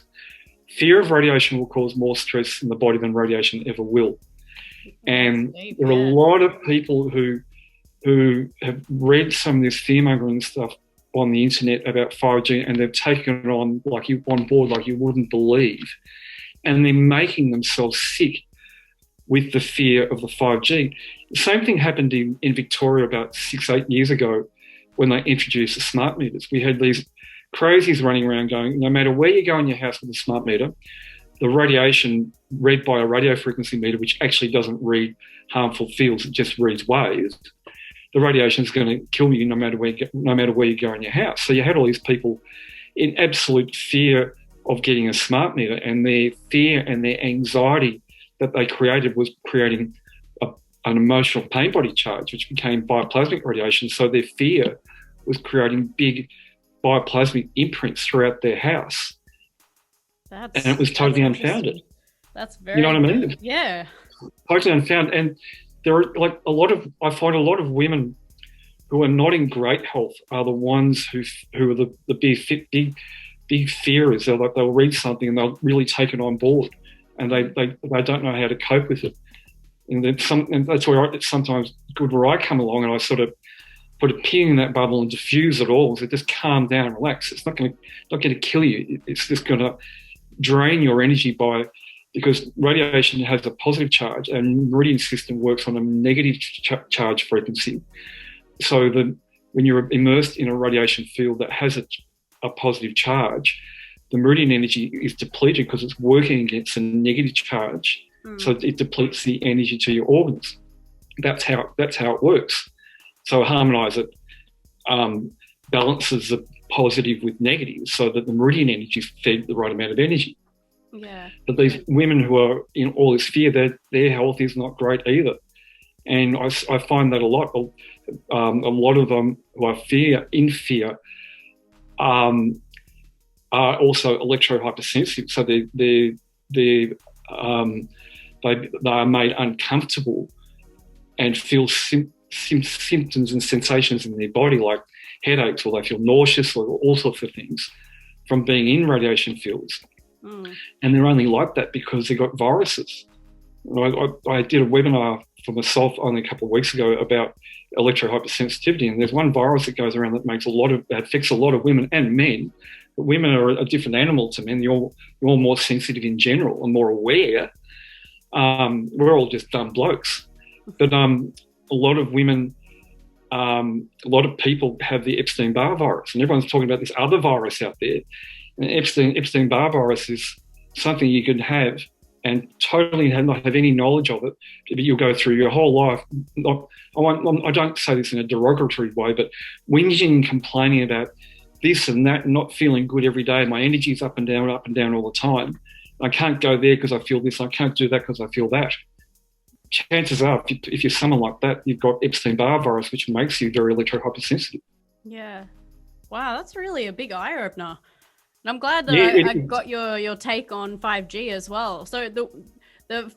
[SPEAKER 3] fear of radiation will cause more stress in the body than radiation ever will. And there are a lot of people who have read some of this fear-mongering stuff on the internet about 5G, and they've taken it on board like you wouldn't believe. And they're making themselves sick with the fear of the 5G. The same thing happened in Victoria about 6-8 years ago when they introduced the smart meters. We had these crazies running around going, no matter where you go in your house with a smart meter, the radiation read by a radio frequency meter, which actually doesn't read harmful fields, it just reads waves, the radiation is going to kill you no matter where you go in your house. So you had all these people in absolute fear of getting a smart meter, and their fear and their anxiety that they created was creating an emotional pain body charge, which became bioplasmic radiation. So their fear was creating big bioplasmic imprints throughout their house. And it was totally unfounded.
[SPEAKER 1] That's very,
[SPEAKER 3] you know what I mean?
[SPEAKER 1] Yeah.
[SPEAKER 3] Totally unfounded. And there are I find a lot of women who are not in great health are the ones who are the big fearers. They'll read something and they'll really take it on board, and they don't know how to cope with it. And that's where it's sometimes good where I come along and I sort of put a pin in that bubble and diffuse it all. So just calm down and relax. It's not going to kill you. It's just going to drain your energy because radiation has a positive charge, and the meridian system works on a negative charge frequency. So when you're immersed in a radiation field that has a positive charge, the meridian energy is depleted because it's working against a negative charge. So it depletes the energy to your organs. That's how it works. So a harmonizer balances the positive with negative so that the meridian energy is fed the right amount of energy.
[SPEAKER 1] Yeah.
[SPEAKER 3] But these women who are in all this fear, their health is not great either. And I find that a lot. A lot of them who are in fear are also electro-hypersensitive. So they are made uncomfortable and feel symptoms and sensations in their body like headaches, or they feel nauseous, or all sorts of things from being in radiation fields. And they're only like that because they got viruses. I did a webinar for myself only a couple of weeks ago about electrohypersensitivity, and there's one virus that goes around that affects a lot of women and men. But women are a different animal to men. You're more sensitive in general and more aware. We're all just dumb blokes. But a lot of women, a lot of people have the Epstein-Barr virus, and everyone's talking about this other virus out there. And Epstein-Barr virus is something you can have and totally not have any knowledge of it, but you'll go through your whole life. I don't say this in a derogatory way, but whinging and complaining about this and that and not feeling good every day. My energy's up and down all the time. I can't go there because I feel this. I can't do that because I feel that. Chances are, if you're someone like that, you've got Epstein-Barr virus, which makes you very electrohypersensitive.
[SPEAKER 1] Yeah. Wow, that's really a big eye-opener. And I'm glad that I got your take on 5G as well. So the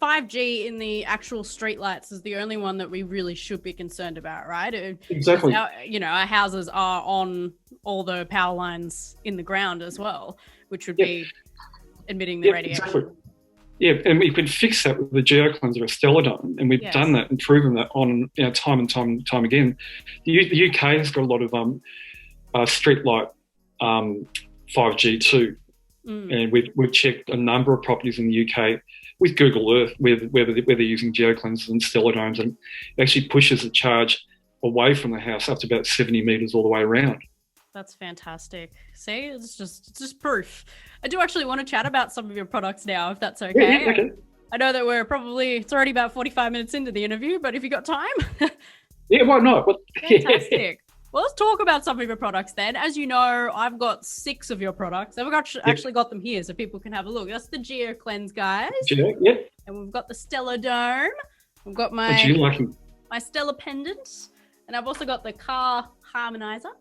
[SPEAKER 1] 5G in the actual streetlights is the only one that we really should be concerned about, right?
[SPEAKER 3] Exactly.
[SPEAKER 1] Our houses are on all the power lines in the ground as well, which would be emitting the radiation.
[SPEAKER 3] Exactly. Yeah, and we can fix that with the geocleanser, a stellar dome, and we've done that and proven that on time and time again. The UK has got a lot of street light 5G too, and we've checked a number of properties in the UK with Google Earth where they're using geocleansers and stellar domes, and it actually pushes the charge away from the house up to about 70 metres all the way around.
[SPEAKER 1] That's fantastic. See, it's just proof. I do actually want to chat about some of your products now, if that's okay.
[SPEAKER 3] Yeah, okay.
[SPEAKER 1] I know that it's already about 45 minutes into the interview, but if you got time.
[SPEAKER 3] Yeah, why not?
[SPEAKER 1] Fantastic. Well, let's talk about some of your products then. As you know, I've got 6 of your products. I've actually got them here so people can have a look. That's the Geo Cleanse, guys.
[SPEAKER 3] Yeah.
[SPEAKER 1] And we've got the Stellar Dome. We've got my Stellar Pendant. And I've also got the Car Harmonizer.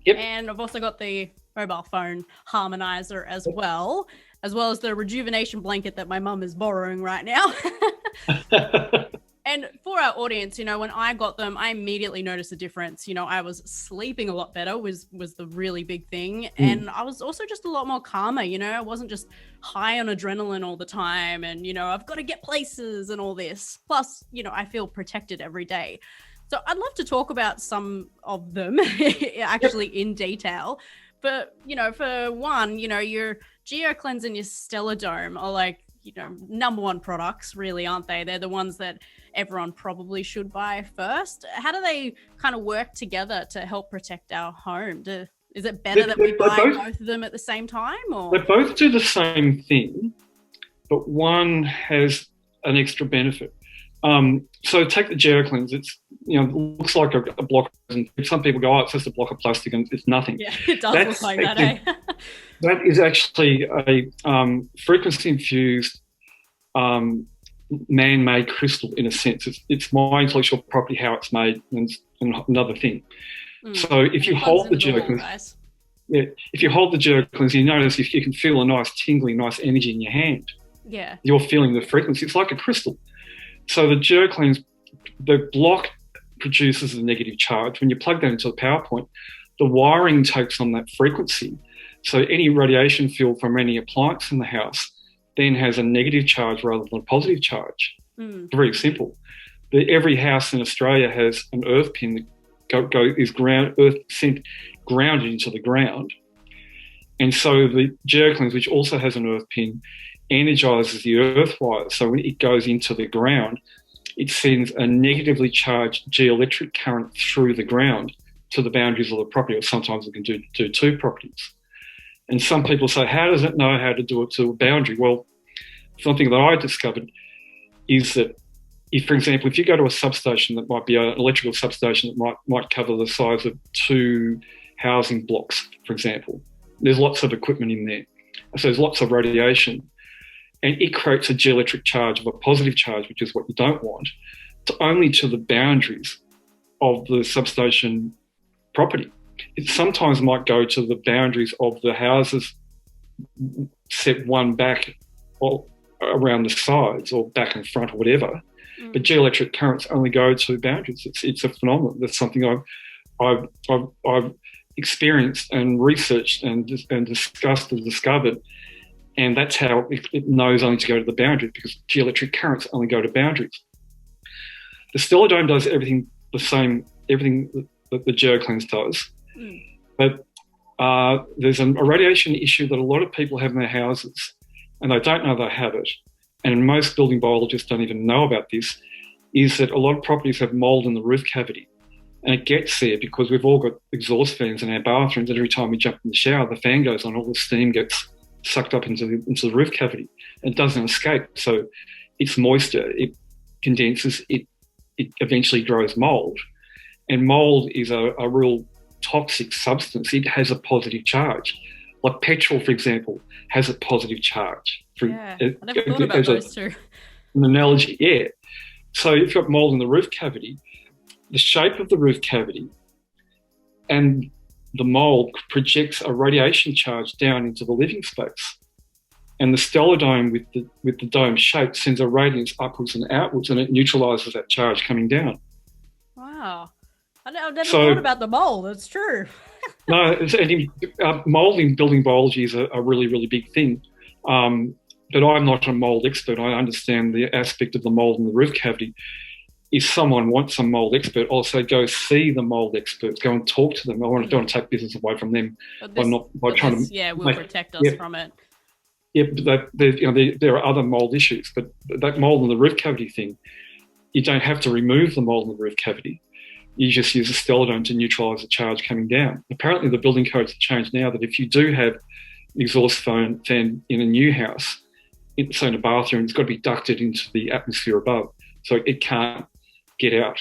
[SPEAKER 3] Yep.
[SPEAKER 1] And I've also got the mobile phone harmonizer as well as the rejuvenation blanket that my mum is borrowing right now. And for our audience, when I got them, I immediately noticed a difference. I was sleeping a lot better was the really big thing. And I was also just a lot more calmer. I wasn't just high on adrenaline all the time. And, I've got to get places and all this. Plus, I feel protected every day. So I'd love to talk about some of them actually in detail. But, for one, your Geo Cleanse and your Stellar Dome are like, number one products, really, aren't they? They're the ones that everyone probably should buy first. How do they kind of work together to help protect our home? Is it better that we buy both of them at the same time? Or?
[SPEAKER 3] They both do the same thing, but one has an extra benefit. So take the Geo Cleanse. It's looks like a block, and some people go, "Oh, it's just a block of plastic," and it's nothing.
[SPEAKER 1] Yeah, it does look like that. Eh?
[SPEAKER 3] That is actually a frequency-infused man-made crystal in a sense. It's my intellectual property how it's made, and another thing. So if you hold the Geo Cleanse, if you hold the Geo Cleanse, you notice if you can feel a nice tingling, nice energy in your hand.
[SPEAKER 1] Yeah,
[SPEAKER 3] you're feeling the frequency. It's like a crystal. So the Geo Cleanse, the block produces a negative charge. When you plug that into the power point, the wiring takes on that frequency. So any radiation field from any appliance in the house then has a negative charge rather than a positive charge. Very simple. Every house in Australia has an earth pin that is grounded into the ground. And so the Geo Cleanse, which also has an earth pin, energizes the earth wire. So when it goes into the ground, it sends a negatively charged geoelectric current through the ground to the boundaries of the property, or sometimes it can do 2 properties. And some people say, how does it know how to do it to a boundary? Well, something that I discovered is that if, for example, if you go to a substation that might be an electrical substation that might cover the size of 2 housing blocks, for example, there's lots of equipment in there. So there's lots of radiation. And it creates a geoelectric charge of a positive charge, which is what you don't want, only to the boundaries of the substation property. It sometimes might go to the boundaries of the houses set one back or around the sides or back and front or whatever. But geoelectric currents only go to boundaries. It's a phenomenon. That's something I've experienced and researched and discussed and discovered. And that's how it knows only to go to the boundaries, because geoelectric currents only go to boundaries. The Stellar does everything the same, everything that the GeoCleanse does. But there's a radiation issue that a lot of people have in their houses, and they don't know they have it. And most building biologists don't even know about this, is that a lot of properties have mould in the roof cavity. And it gets there because we've all got exhaust fans in our bathrooms, and every time we jump in the shower, the fan goes on, all the steam gets sucked up into the roof cavity and doesn't escape. So it's moisture, it condenses, it eventually grows mould. And mould is a real toxic substance. It has a positive charge. Like petrol, for example, has a positive charge.
[SPEAKER 1] I never thought about those two.
[SPEAKER 3] An analogy, yeah. So if you've got mould in the roof cavity, the shape of the roof cavity and the mould projects a radiation charge down into the living space. And the stellar dome with the dome shape sends a radiance upwards and outwards, and it neutralises that charge coming down.
[SPEAKER 1] Wow. I've never thought about the mould. That's true.
[SPEAKER 3] No, mould in building biology is a really, really big thing. But I'm not a mould expert. I understand the aspect of the mould in the roof cavity. If someone wants a mould expert, also go see the mould experts, go and talk to them. I don't want to take business away from them by trying to
[SPEAKER 1] will protect us from it.
[SPEAKER 3] Yeah, but there are other mould issues, but that mould in the roof cavity thing, you don't have to remove the mould in the roof cavity. You just use a stellar dome to neutralise the charge coming down. Apparently, the building codes have changed now that if you do have an exhaust fan in a new house, so in a bathroom, it's got to be ducted into the atmosphere above, so it can't get out.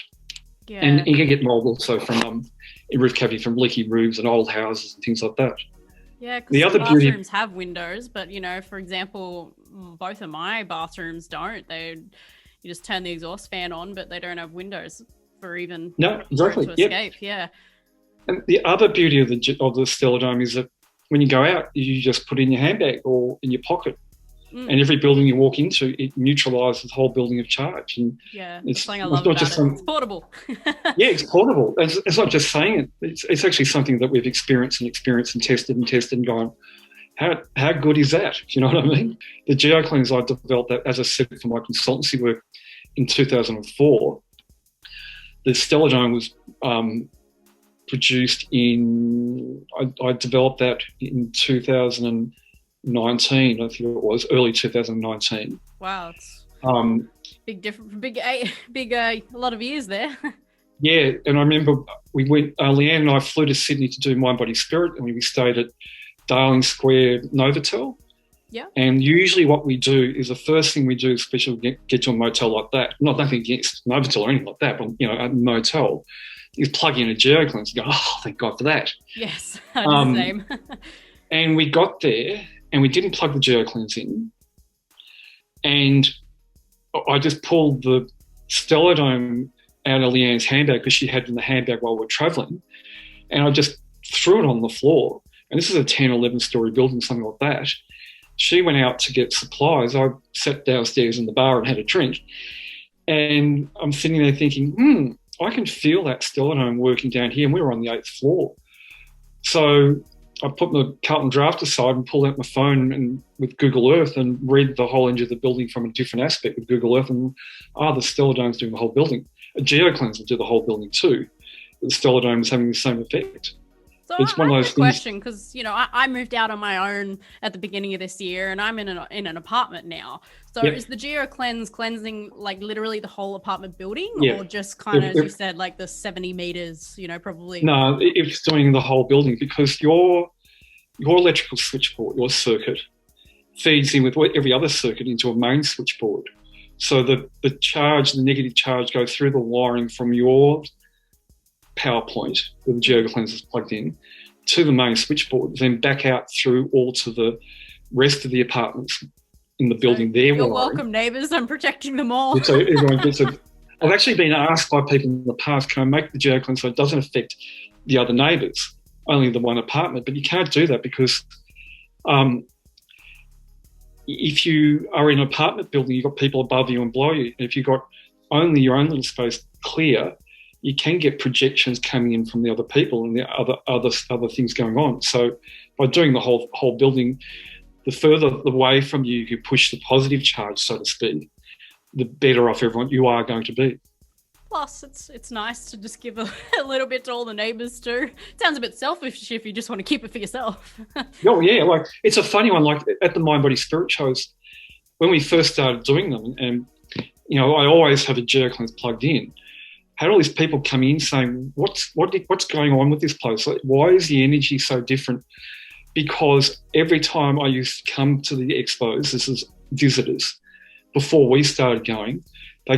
[SPEAKER 1] Yeah.
[SPEAKER 3] And you can get mould also from in roof cavity from leaky roofs and old houses and things like that.
[SPEAKER 1] Yeah, because some bathrooms have windows, but, for example, both of my bathrooms don't. You just turn the exhaust fan on, but they don't have windows for even to escape. Yeah.
[SPEAKER 3] And the other beauty of the stellar dome is that when you go out, you just put it in your handbag or in your pocket. And every building you walk into, it neutralises the whole building of charge. And
[SPEAKER 1] it's something I love about it. It's portable.
[SPEAKER 3] Yeah, it's portable. It's not just saying it. It's actually something that we've experienced and tested and gone, how good is that? Do you know what I mean? The GeoCleanse, I developed that, as I said, for my consultancy work in 2004. The stellar dome was produced I developed that in 2019, I think it was, early 2019.
[SPEAKER 1] Wow, it's a lot of years there.
[SPEAKER 3] Yeah, and I remember we went, Leanne and I flew to Sydney to do Mind, Body, Spirit, and we stayed at Darling Square Novotel.
[SPEAKER 1] Yeah.
[SPEAKER 3] And usually what we do is the first thing we do, especially get to a motel like that, nothing against Novotel or anything like that, but, a motel, is plug in a GeoCleanse and go, oh, thank God for that.
[SPEAKER 1] Yes, I do the same.
[SPEAKER 3] And we got there and we didn't plug the GeoCleanse in, and I just pulled the stellar dome out of Leanne's handbag because she had it in the handbag while we were travelling, and I just threw it on the floor. And this is a 10, 11-storey building, something like that. She went out to get supplies. I sat downstairs in the bar and had a drink. And I'm sitting there thinking, I can feel that stellar dome working down here. And we were on the 8th floor. So I put my Carlton Draft aside and pulled out my phone and with Google Earth and read the whole edge of the building from a different aspect with Google Earth. And, the stellar dome's doing the whole building. A GeoCleanse will do the whole building too. The stellar dome is having the same effect.
[SPEAKER 1] So it's one of those question, because I moved out on my own at the beginning of this year, and I'm in an apartment now. So is the GeoCleanse cleansing like literally the whole apartment building, or just kind of, as you said, like the 70 meters? Probably. No,
[SPEAKER 3] it's doing the whole building, because your electrical switchboard, your circuit, feeds in with every other circuit into a main switchboard. So the negative charge goes through the wiring from your power point where the GeoCleanse is plugged in to the main switchboard, then back out through all to the rest of the apartments in the building.
[SPEAKER 1] You're welcome, neighbours. I'm protecting them all.
[SPEAKER 3] So everyone gets it. I've actually been asked by people in the past, can I make the GeoCleanse so it doesn't affect the other neighbours, only the one apartment? But you can't do that, because if you are in an apartment building, you've got people above you and below you. And if you've got only your own little space clear, you can get projections coming in from the other people and the other things going on. So by doing the whole building, the further away from you push the positive charge, so to speak, the better off everyone you are going to be.
[SPEAKER 1] Plus, it's nice to just give a little bit to all the neighbours too. It sounds a bit selfish if you just want to keep it for yourself.
[SPEAKER 3] Oh yeah, like it's a funny one. Like at the Mind Body Spirit shows, when we first started doing them, and I always have a Gerard cleanse plugged in. Had all these people come in saying, "What's going on with this place? Like, why is the energy so different?" Because every time I used to come to the expos, this is visitors, before we started going, they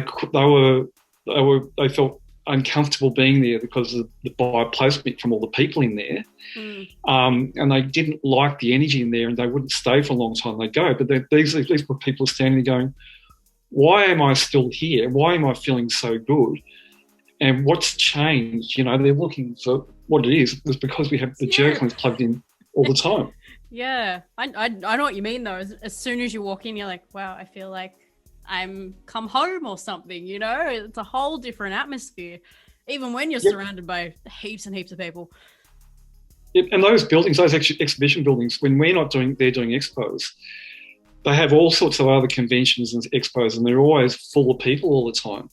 [SPEAKER 3] felt uncomfortable being there because of the bioplasmic from all the people in there, and they didn't like the energy in there, and they wouldn't stay for a long time. They'd go, but these people are standing there going, "Why am I still here? Why am I feeling so good? And what's changed?" They're looking for what it is. It's because we have the Gerard cleanse plugged in all the time.
[SPEAKER 1] Yeah, I know what you mean though. As soon as you walk in, you're like, wow, I feel like I'm come home or something, It's a whole different atmosphere, even when you're surrounded by heaps and heaps of people.
[SPEAKER 3] Yep. And those buildings, those exhibition buildings, when we're not doing expos, they have all sorts of other conventions and expos, and they're always full of people all the time.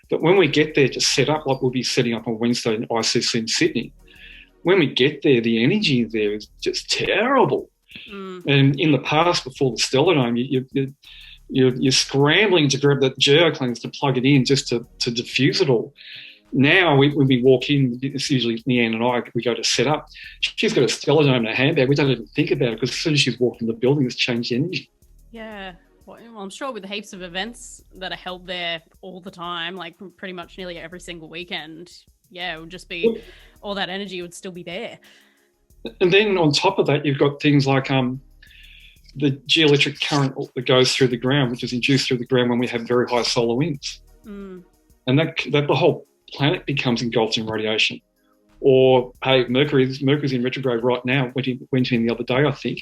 [SPEAKER 3] But when we get there to set up, like we'll be setting up on Wednesday in ICC in Sydney, when we get there, the energy there is just terrible. And in the past, before the Stellar Dome, you're scrambling to grab that Gerard cleanse to plug it in just to diffuse it all. Now, when we walk in, it's usually Leanne and I, we go to set up. She's got a Stellar Dome in her handbag. We don't even think about it because as soon as she's walked in the building, it's changed the energy.
[SPEAKER 1] Yeah. Well, I'm sure with the heaps of events that are held there all the time, like pretty much nearly every single weekend, it would just be all that energy would still be there.
[SPEAKER 3] And then on top of that, you've got things like the geoelectric current that goes through the ground, which is induced through the ground when we have very high solar winds. And that the whole planet becomes engulfed in radiation. Or, hey, Mercury's in retrograde right now, went in the other day, I think.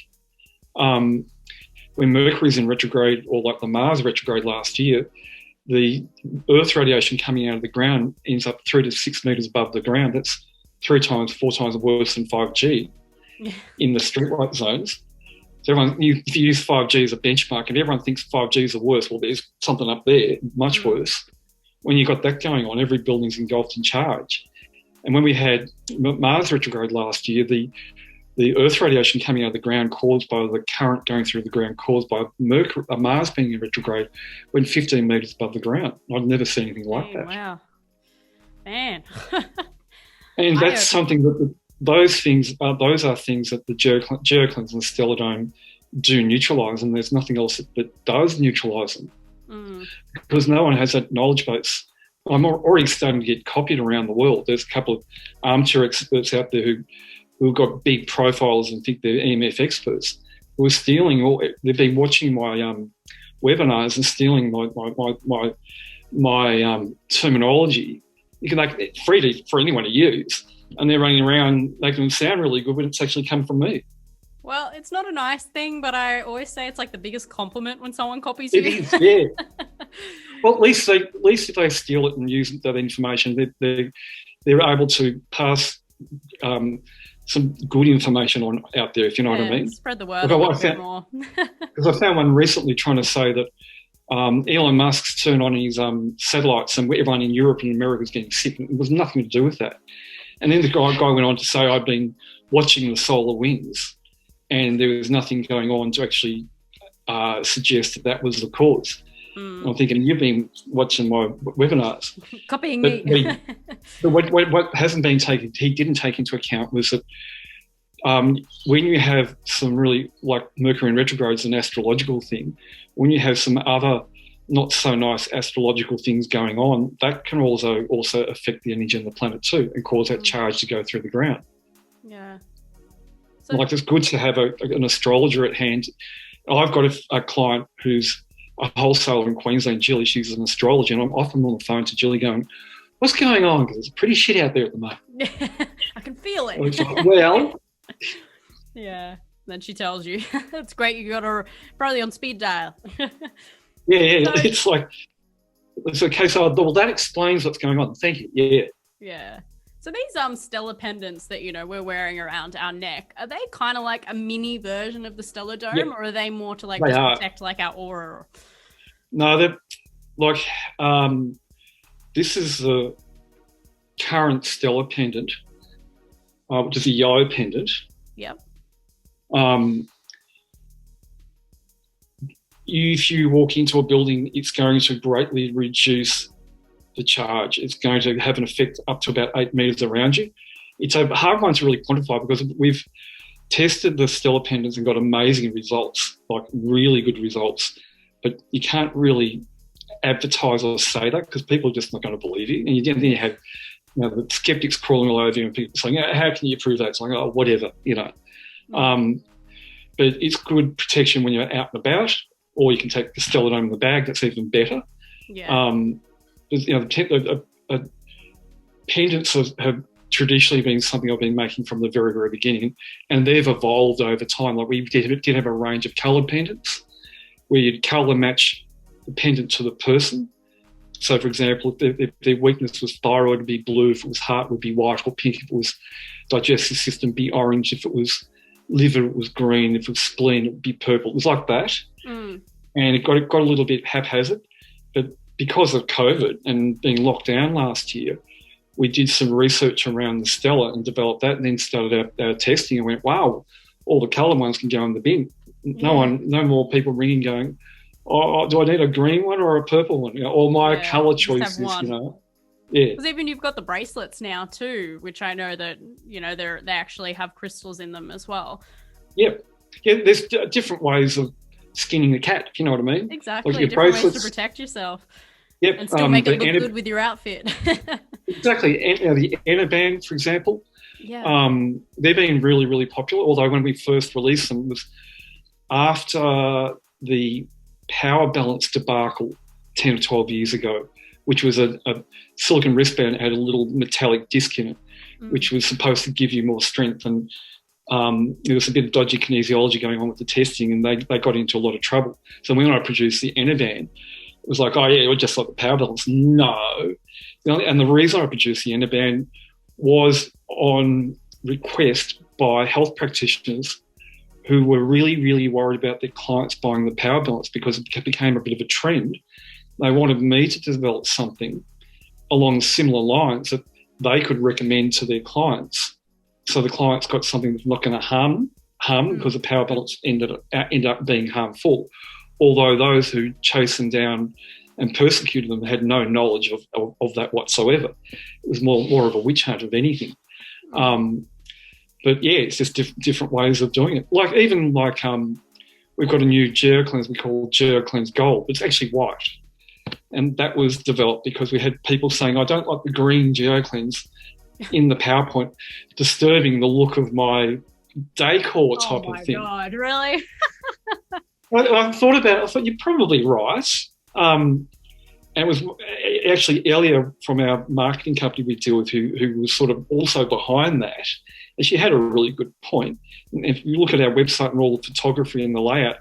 [SPEAKER 3] When Mercury's in retrograde, or like the Mars retrograde last year, the Earth radiation coming out of the ground ends up 3 to 6 metres above the ground. That's 4 times worse than 5G in the streetlight zones. So if you use 5G as a benchmark and everyone thinks 5G is the worst, well, there's something up there much worse. When you've got that going on, every building's engulfed in charge. And when we had Mars retrograde last year, the Earth radiation coming out of the ground caused by the current going through the ground caused by Mars being in retrograde went 15 metres above the ground. I've never seen anything like that.
[SPEAKER 1] Wow. Man.
[SPEAKER 3] And that's something that those are things that the Gerard cleanse and the Stellar Dome do neutralise, and there's nothing else that does neutralise them. Because no one has that knowledge base. I'm already starting to get copied around the world. There's a couple of armchair experts out there who've got big profiles and think they're EMF experts, who are stealing they've been watching my webinars and stealing my terminology. You can make it free for anyone to use, and they're running around making them sound really good when it's actually come from me.
[SPEAKER 1] Well, it's not a nice thing, but I always say it's like the biggest compliment when someone copies you.
[SPEAKER 3] It is, yeah. Well, at least if they steal it and use that information, they're able to pass some good information out there, if you know what I mean.
[SPEAKER 1] Spread the word a little bit more.
[SPEAKER 3] Because I found one recently trying to say that Elon Musk's turned on his satellites and everyone in Europe and America was getting sick. It was nothing to do with that. And then the guy went on to say, I've been watching the solar winds and there was nothing going on to actually suggest that was the cause. I'm thinking, you've been watching my webinars.
[SPEAKER 1] Copying me.
[SPEAKER 3] But what he didn't take into account was that when you have some really, like Mercury in retrograde is an astrological thing, when you have some other not so nice astrological things going on, that can also affect the energy on the planet too and cause that charge to go through the ground.
[SPEAKER 1] Yeah.
[SPEAKER 3] So, like, it's good to have an astrologer at hand. I've got a client who's a wholesaler in Queensland, Jilly. She's an astrologer, and I'm often on the phone to Jilly going, what's going on? Because it's pretty shit out there at the moment.
[SPEAKER 1] I can feel it.
[SPEAKER 3] Like, well.
[SPEAKER 1] Yeah. Then she tells you, it's great, you got her probably on speed dial.
[SPEAKER 3] Yeah. It's like, it's a case of, well, that explains what's going on. Thank you. Yeah.
[SPEAKER 1] Yeah. So these stellar pendants that, we're wearing around our neck, are they kind of like a mini version of the stellar dome, or are they more to protect like our aura?
[SPEAKER 3] No, they're like this is the current stellar pendant, which is a Yo pendant.
[SPEAKER 1] Yep.
[SPEAKER 3] If you walk into a building, it's going to greatly reduce the charge. It's going to have an effect up to about 8 meters around you. It's a hard one to really quantify because we've tested the stellar pendants and got amazing results, like really good results. But you can't really advertise or say that because people are just not going to believe you. And then you have the skeptics crawling all over you and people saying, how can you prove that? It's like, oh, whatever, But it's good protection when you're out and about, or you can take the stellar in the bag. That's even better.
[SPEAKER 1] Yeah.
[SPEAKER 3] Pendants have traditionally been something I've been making from the very, very beginning, and they've evolved over time. Like we did have a range of coloured pendants where you'd colour match the pendant to the person. So, for example, if their weakness was thyroid, it would be blue. If it was heart, it would be white or pink. If it was digestive system, it'd be orange. If it was liver, it was green. If it was spleen, it would be purple. It was like that. And it got a little bit haphazard. But because of COVID and being locked down last year, we did some research around the Stella and developed that, and then started our testing and went, wow, all the colour ones can go in the bin. No more people ringing going, oh, do I need a green one or a purple one? Or my colour choice is, Yeah.
[SPEAKER 1] Because even you've got the bracelets now too, which I know that, they actually have crystals in them as well.
[SPEAKER 3] Yeah. Yeah, there's different ways of skinning the cat, if you know what I mean.
[SPEAKER 1] Exactly,
[SPEAKER 3] like
[SPEAKER 1] different ways to protect yourself.
[SPEAKER 3] Yep.
[SPEAKER 1] And still make it look good with your outfit.
[SPEAKER 3] Exactly. The Emr band, for example, they've been really, really popular, although when we first released them, it was after the power balance debacle 10 or 12 years ago, which was a silicon wristband that had a little metallic disc in it, which was supposed to give you more strength. And there was a bit of dodgy kinesiology going on with the testing, and they got into a lot of trouble. So when I produced the Emr band, it was like, oh, yeah, it was just like the power balance. No. And the reason I produced the Emr band was on request by health practitioners who were really, really worried about their clients buying the power balance because it became a bit of a trend. They wanted me to develop something along similar lines that they could recommend to their clients. So the clients got something that's not going to harm them because the power balance ended up being harmful. Although those who chased them down and persecuted them had no knowledge of that whatsoever. It was more of a witch hunt of anything. But yeah, it's just different ways of doing it. We've got a new Gerard cleanse we call Gerard Cleanse Gold. It's actually white. And that was developed because we had people saying, I don't like the green Gerard cleanse in the PowerPoint, disturbing the look of my decor type of thing.
[SPEAKER 1] Oh my God, really?
[SPEAKER 3] I thought about it. I thought, you're probably right. And it was actually Elia from our marketing company we deal with who was sort of also behind that. And she had a really good point. And if you look at our website and all the photography and the layout,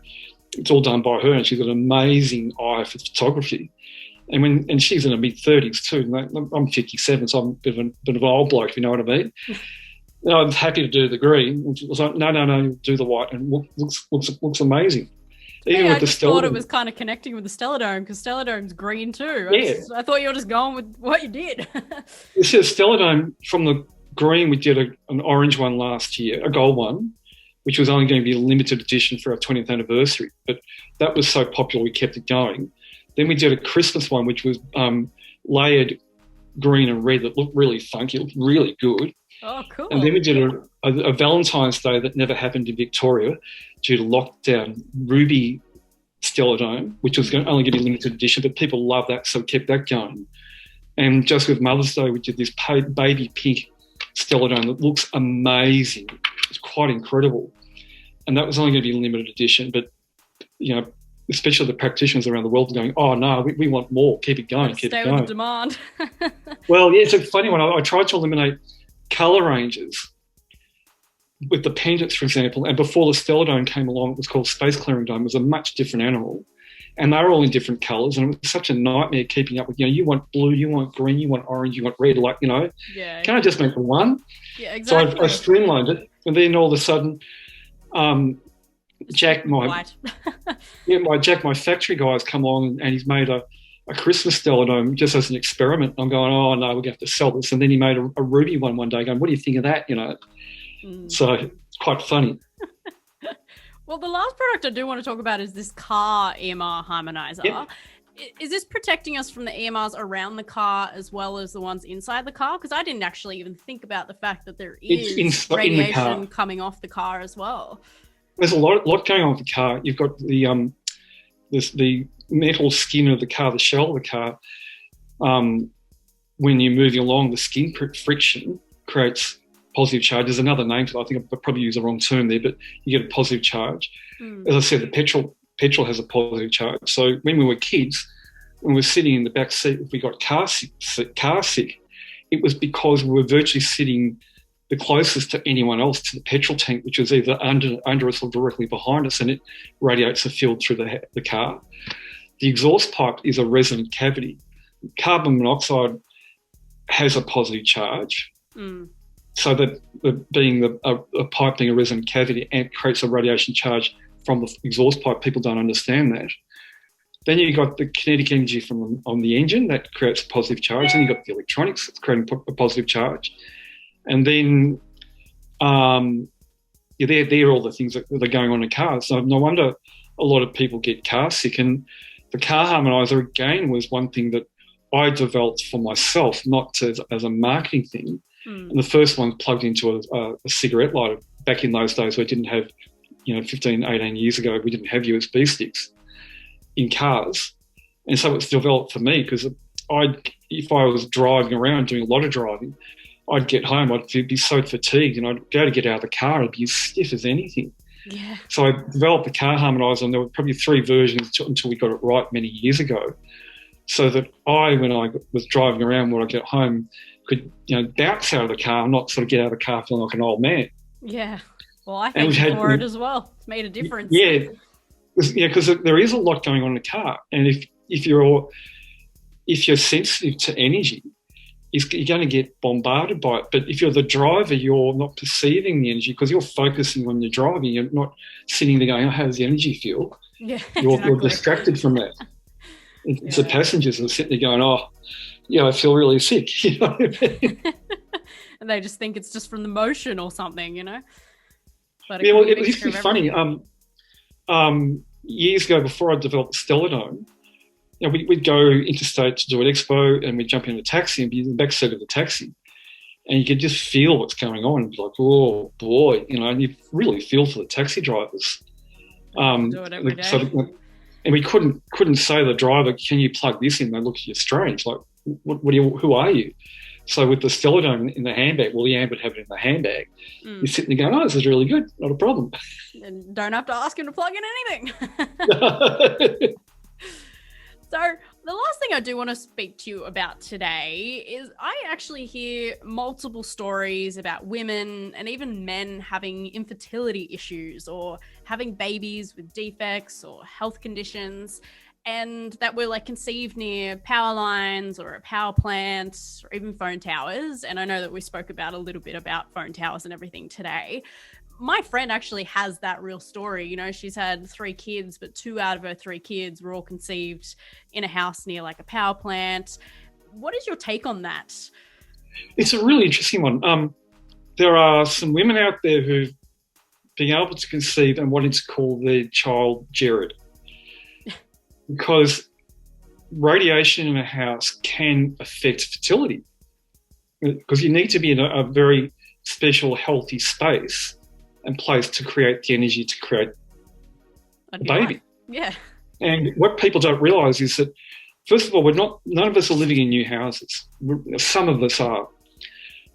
[SPEAKER 3] it's all done by her, and she's got an amazing eye for photography. And she's in her mid-30s too. I'm 57, so I'm a bit of an old bloke, if you know what I mean. And I was happy to do the green. And she was like, no, do the white, and looks amazing. Even with
[SPEAKER 1] I just thought it was kind of connecting with the Stellar Dome because Stellar Dome's green too. I thought you were just going with what you did.
[SPEAKER 3] This is Stellar Dome from the green. We did an orange one last year, a gold one, which was only going to be a limited edition for our 20th anniversary. But that was so popular, we kept it going. Then we did a Christmas one, which was layered green and red that looked really funky, looked really good.
[SPEAKER 1] Oh, cool.
[SPEAKER 3] And then we did a Valentine's Day that never happened in Victoria due to lockdown, ruby Stellar Dome, which was only going to be limited edition, but people love that, so we kept that going. And just with Mother's Day, we did this baby pink Stellar Dome that looks amazing. It's quite incredible. And that was only going to be a limited edition, but, especially the practitioners around the world are going, oh, no, we want more. Keep it going, keep it going. Stay
[SPEAKER 1] with the demand.
[SPEAKER 3] Well, yeah, it's a funny one. I tried to eliminate colour ranges with the pendants, for example, and before the Stellar Dome came along, it was called Space Clearing Dome. It was a much different animal, and they were all in different colours, and it was such a nightmare keeping up with, you want blue, you want green, you want orange, you want red,
[SPEAKER 1] Yeah.
[SPEAKER 3] Can I just make one?
[SPEAKER 1] Yeah, exactly.
[SPEAKER 3] So I streamlined it, and then all of a sudden, Jack, my factory guy, has come along and he's made a a Christmas stellodome just as an experiment. I'm going, oh no, we're going to have to sell this. And then he made a ruby one day going, what do you think of that? So it's quite funny.
[SPEAKER 1] Well, the last product I do want to talk about is this Car Emr Harmonizer. Yep. Is this protecting us from the EMRs around the car as well as the ones inside the car? Because I didn't actually even think about the fact that there is radiation coming off the car as well.
[SPEAKER 3] There's a lot going on with the car. You've got the metal skin of the car, the shell of the car. When you're moving along, the skin friction creates positive charge. There's another name to it. I think I probably used the wrong term there, but you get a positive charge. As I said, the petrol has a positive charge. So when we were kids, when we were sitting in the back seat, if we got car sick, it was because we were virtually sitting the closest to anyone else to the petrol tank, which was either under us or directly behind us, and it radiates a field through the car. The exhaust pipe is a resonant cavity. Carbon monoxide has a positive charge. So that a pipe being a resonant cavity and creates a radiation charge from the exhaust pipe. People don't understand that. Then you've got the kinetic energy on the engine that creates a positive charge. Then you've got the electronics that's creating a positive charge. And then they're all the things that are going on in cars. So no wonder a lot of people get car sick. And the Car Harmonizer, again, was one thing that I developed for myself, not as a marketing thing. And the first one plugged into a cigarette lighter. Back in those days, we didn't have, 15, 18 years ago, we didn't have USB sticks in cars. And so it's developed for me because if I was driving around, doing a lot of driving, I'd get home, I'd be so fatigued, and I'd go to get out of the car, I'd be as stiff as anything.
[SPEAKER 1] Yeah. So
[SPEAKER 3] I developed the Car Harmonizer, and there were probably 3 versions until we got it right many years ago, so that when I was driving around when I get home, could bounce out of the car and not sort of get out of the car feeling like an old man.
[SPEAKER 1] Yeah. Well, I thank you for it as well. It's made a difference.
[SPEAKER 3] Yeah, because there is a lot going on in the car, and if you're sensitive to energy, you're going to get bombarded by it. But if you're the driver, you're not perceiving the energy because you're focusing on your driving. You're not sitting there going, oh, how does the energy feel?
[SPEAKER 1] Yeah,
[SPEAKER 3] you're distracted from that. It's the passengers that are sitting there going, oh, I feel really sick. You know what I mean?
[SPEAKER 1] And they just think it's just from the motion or something, But
[SPEAKER 3] it used to be funny. Years ago, before I developed the stellodome, we'd go interstate to do an expo, and we'd jump in a taxi and be in the back seat of the taxi, and you could just feel what's going on. Be like, oh boy, and you really feel for the taxi drivers.
[SPEAKER 1] Do it every day.
[SPEAKER 3] And we couldn't say to the driver, "Can you plug this in?" They look at you strange, like, who are you? So with the stellodome in the handbag, the amp would have it in the handbag. You're sitting there going, oh, this is really good, not a problem.
[SPEAKER 1] And don't have to ask him to plug in anything. So the last thing I do want to speak to you about today is I actually hear multiple stories about women and even men having infertility issues or having babies with defects or health conditions, and that were conceived near power lines or a power plant or even phone towers. And I know that we spoke about a little bit about phone towers and everything today. My friend actually has that real story. She's had 3 kids, but 2 out of her 3 kids were all conceived in a house near a power plant. What is your take on that?
[SPEAKER 3] It's a really interesting one. There are some women out there who've been able to conceive and wanted to call their child Gerard. Because radiation in a house can affect fertility. Because you need to be in a very special, healthy space and place to create the energy to create a baby.
[SPEAKER 1] Yeah.
[SPEAKER 3] And what people don't realise is that, first of all, none of us are living in new houses. Some of us are.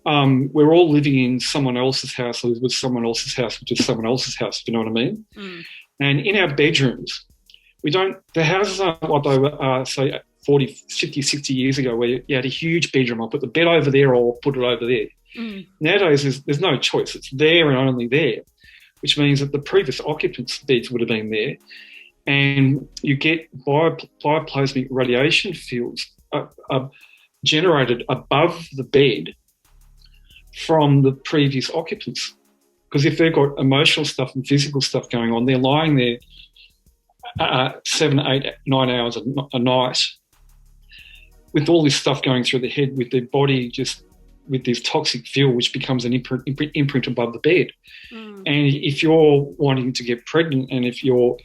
[SPEAKER 3] We're all living in someone else's house or with someone else's house, which is someone else's house, if you know what I mean. And in our bedrooms, the houses aren't like they were, say, 40, 50, 60 years ago, where you had a huge bedroom. I'll put the bed over there or put it over there. Nowadays, there's no choice. It's there and only there, which means that the previous occupants' beds would have been there, and you get bioplasmic radiation fields generated above the bed from the previous occupants. Because if they've got emotional stuff and physical stuff going on, they're lying there 7, 8, 9 hours a night with all this stuff going through the head, with their body just with this toxic fuel, which becomes an imprint above the bed. And if you're wanting to get pregnant, and if you're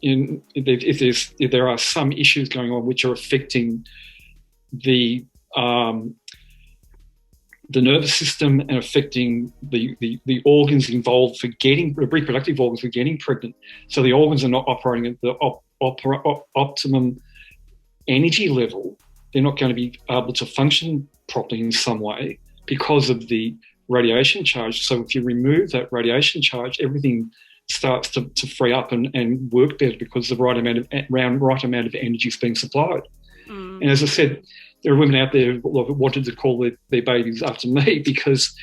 [SPEAKER 3] if there are some issues going on which are affecting the nervous system and affecting the organs involved for getting the reproductive organs for getting pregnant, so the organs are not operating at the optimum energy level, they're not going to be able to function properly in some way because of the radiation charge. So if you remove that radiation charge, everything starts to free up and work better because the right amount of energy is being supplied. And as I said, there are women out there who wanted to call their babies after me because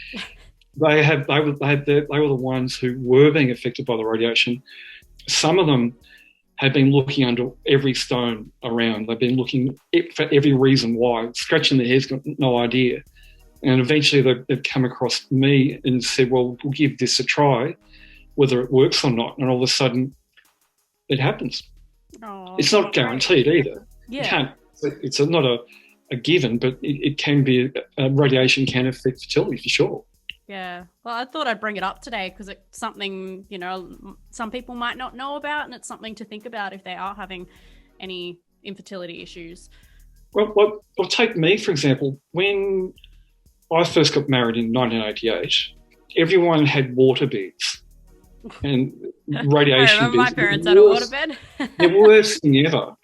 [SPEAKER 3] they were the ones who were being affected by the radiation. Some of them had been looking under every stone around. They've been looking for every reason why, scratching their heads, got no idea. And eventually they've come across me and said, well, we'll give this a try, whether it works or not. And all of a sudden, it happens.
[SPEAKER 1] Oh,
[SPEAKER 3] it's not guaranteed either.
[SPEAKER 1] Yeah.
[SPEAKER 3] It's not a given, but it can be, radiation can affect fertility for sure.
[SPEAKER 1] Yeah. Well, I thought I'd bring it up today because it's something, some people might not know about, and it's something to think about if they are having any infertility issues.
[SPEAKER 3] Well, take me, for example. When I first got married in 1988, everyone had waterbeds and radiation
[SPEAKER 1] I remember my
[SPEAKER 3] beds.
[SPEAKER 1] parents had a waterbed.
[SPEAKER 3] The worst thing ever.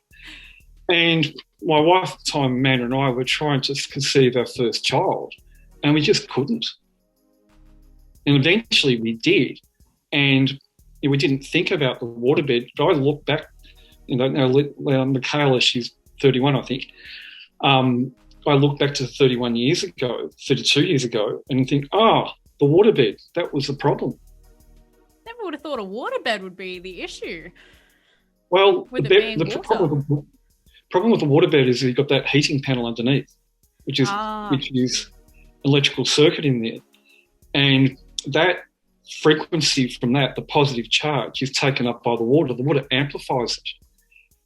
[SPEAKER 3] And my wife at the time, Amanda, and I were trying to conceive our first child, and we just couldn't. And eventually we did. And we didn't think about the waterbed. But I look back, Michaela, she's 31, I think. I look back to 32 years ago, and think, the waterbed, that was the problem.
[SPEAKER 1] Never would have thought a waterbed would be the issue.
[SPEAKER 3] Well,
[SPEAKER 1] the
[SPEAKER 3] problem with the waterbed is you've got that heating panel underneath, which is electrical circuit in there. And that frequency from that, the positive charge, is taken up by the water. The water amplifies it.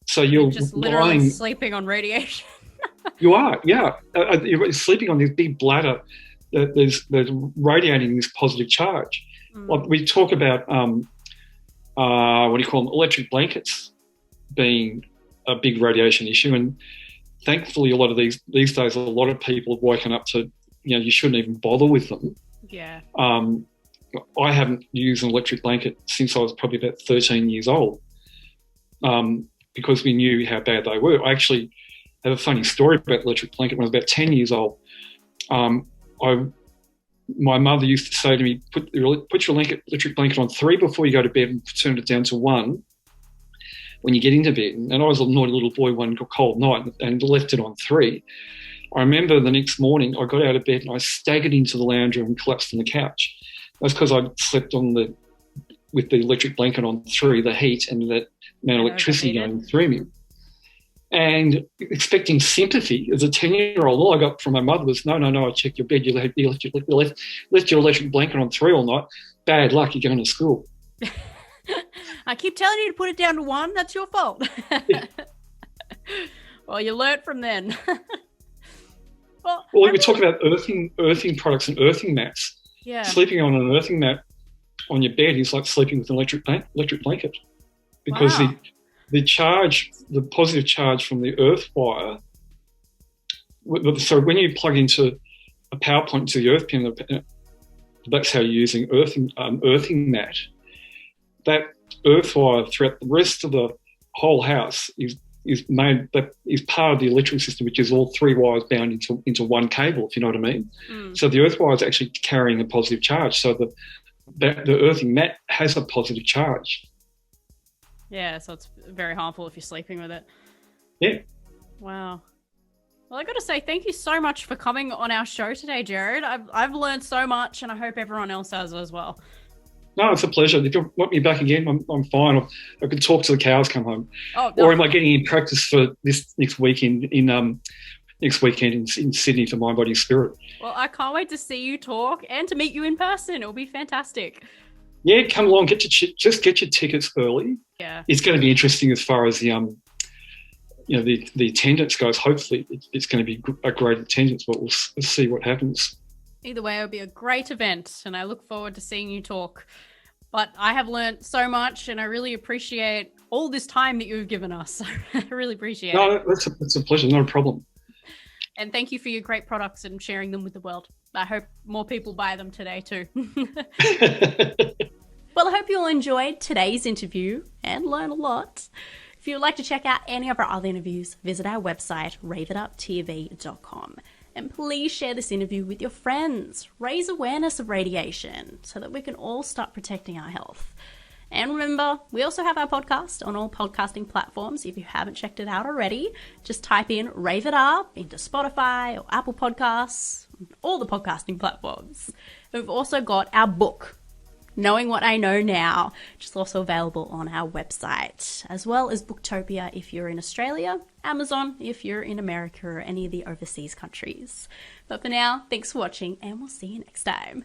[SPEAKER 3] So you're
[SPEAKER 1] just literally sleeping on radiation.
[SPEAKER 3] You are, yeah. You're sleeping on this big bladder that's radiating this positive charge. Like we talk about, electric blankets being a big radiation issue. And thankfully, a lot of these days, a lot of people have woken up to, you shouldn't even bother with them.
[SPEAKER 1] Yeah.
[SPEAKER 3] I haven't used an electric blanket since I was probably about 13 years old, because we knew how bad they were. I actually have a funny story about electric blanket. When I was about 10 years old, my mother used to say to me, put your electric blanket on 3 before you go to bed and turn it down to 1 when you get into bed. And I was a naughty little boy one cold night and left it on 3. I remember the next morning I got out of bed and I staggered into the lounge room and collapsed on the couch. That's because I slept with the electric blanket on 3, the heat and that amount of electricity going through me. And expecting sympathy as a 10-year-old, all I got from my mother was, no, I checked your bed. You left your electric blanket on 3 all night. Bad luck, you're going to school.
[SPEAKER 1] I keep telling you to put it down to 1. That's your fault.
[SPEAKER 3] Yeah.
[SPEAKER 1] Well, you learnt from then.
[SPEAKER 3] Well, we talk about earthing products and earthing mats.
[SPEAKER 1] Yeah.
[SPEAKER 3] Sleeping on an earthing mat on your bed is like sleeping with an electric blanket, because the charge, the positive charge from the earth wire. So when you plug into a power point to the earth pin, that's how you're using earthing mat. That earth wire throughout the rest of the whole house is part of the electrical system, which is all 3 wires bound into one cable, if you know what I mean. So the earth wire is actually carrying a positive charge. So the earthing mat has a positive charge.
[SPEAKER 1] Yeah, so it's very harmful if you're sleeping with it.
[SPEAKER 3] Yeah.
[SPEAKER 1] Wow. Well, I got to say thank you so much for coming on our show today, Gerard. I've learned so much, and I hope everyone else has as well.
[SPEAKER 3] No, it's a pleasure. If you want me back again, I'm fine. I can talk till the cows come home.
[SPEAKER 1] Oh, no.
[SPEAKER 3] Or am I getting in practice for this next weekend in Sydney for Mind, Body, Spirit?
[SPEAKER 1] Well, I can't wait to see you talk and to meet you in person. It'll be fantastic.
[SPEAKER 3] Yeah, come along. Just get your tickets early.
[SPEAKER 1] Yeah.
[SPEAKER 3] It's going to be interesting as far as the the attendance goes, hopefully it's going to be a great attendance, but we'll see what happens.
[SPEAKER 1] Either way, it'll be a great event, and I look forward to seeing you talk. But I have learned so much, and I really appreciate all this time that you've given us. I really appreciate it.
[SPEAKER 3] No, it's a pleasure, not a problem.
[SPEAKER 1] And thank you for your great products and sharing them with the world. I hope more people buy them today too.
[SPEAKER 2] Well, I hope you all enjoyed today's interview and learned a lot. If you would like to check out any of our other interviews, visit our website, raveituptv.com. And please share this interview with your friends. Raise awareness of radiation so that we can all start protecting our health. And remember, we also have our podcast on all podcasting platforms. If you haven't checked it out already, just type in Rave It Up into Spotify or Apple Podcasts, all the podcasting platforms. We've also got our book, Knowing What I Know Now, which is also available on our website, as well as Booktopia if you're in Australia, Amazon if you're in America or any of the overseas countries. But for now, thanks for watching, and we'll see you next time.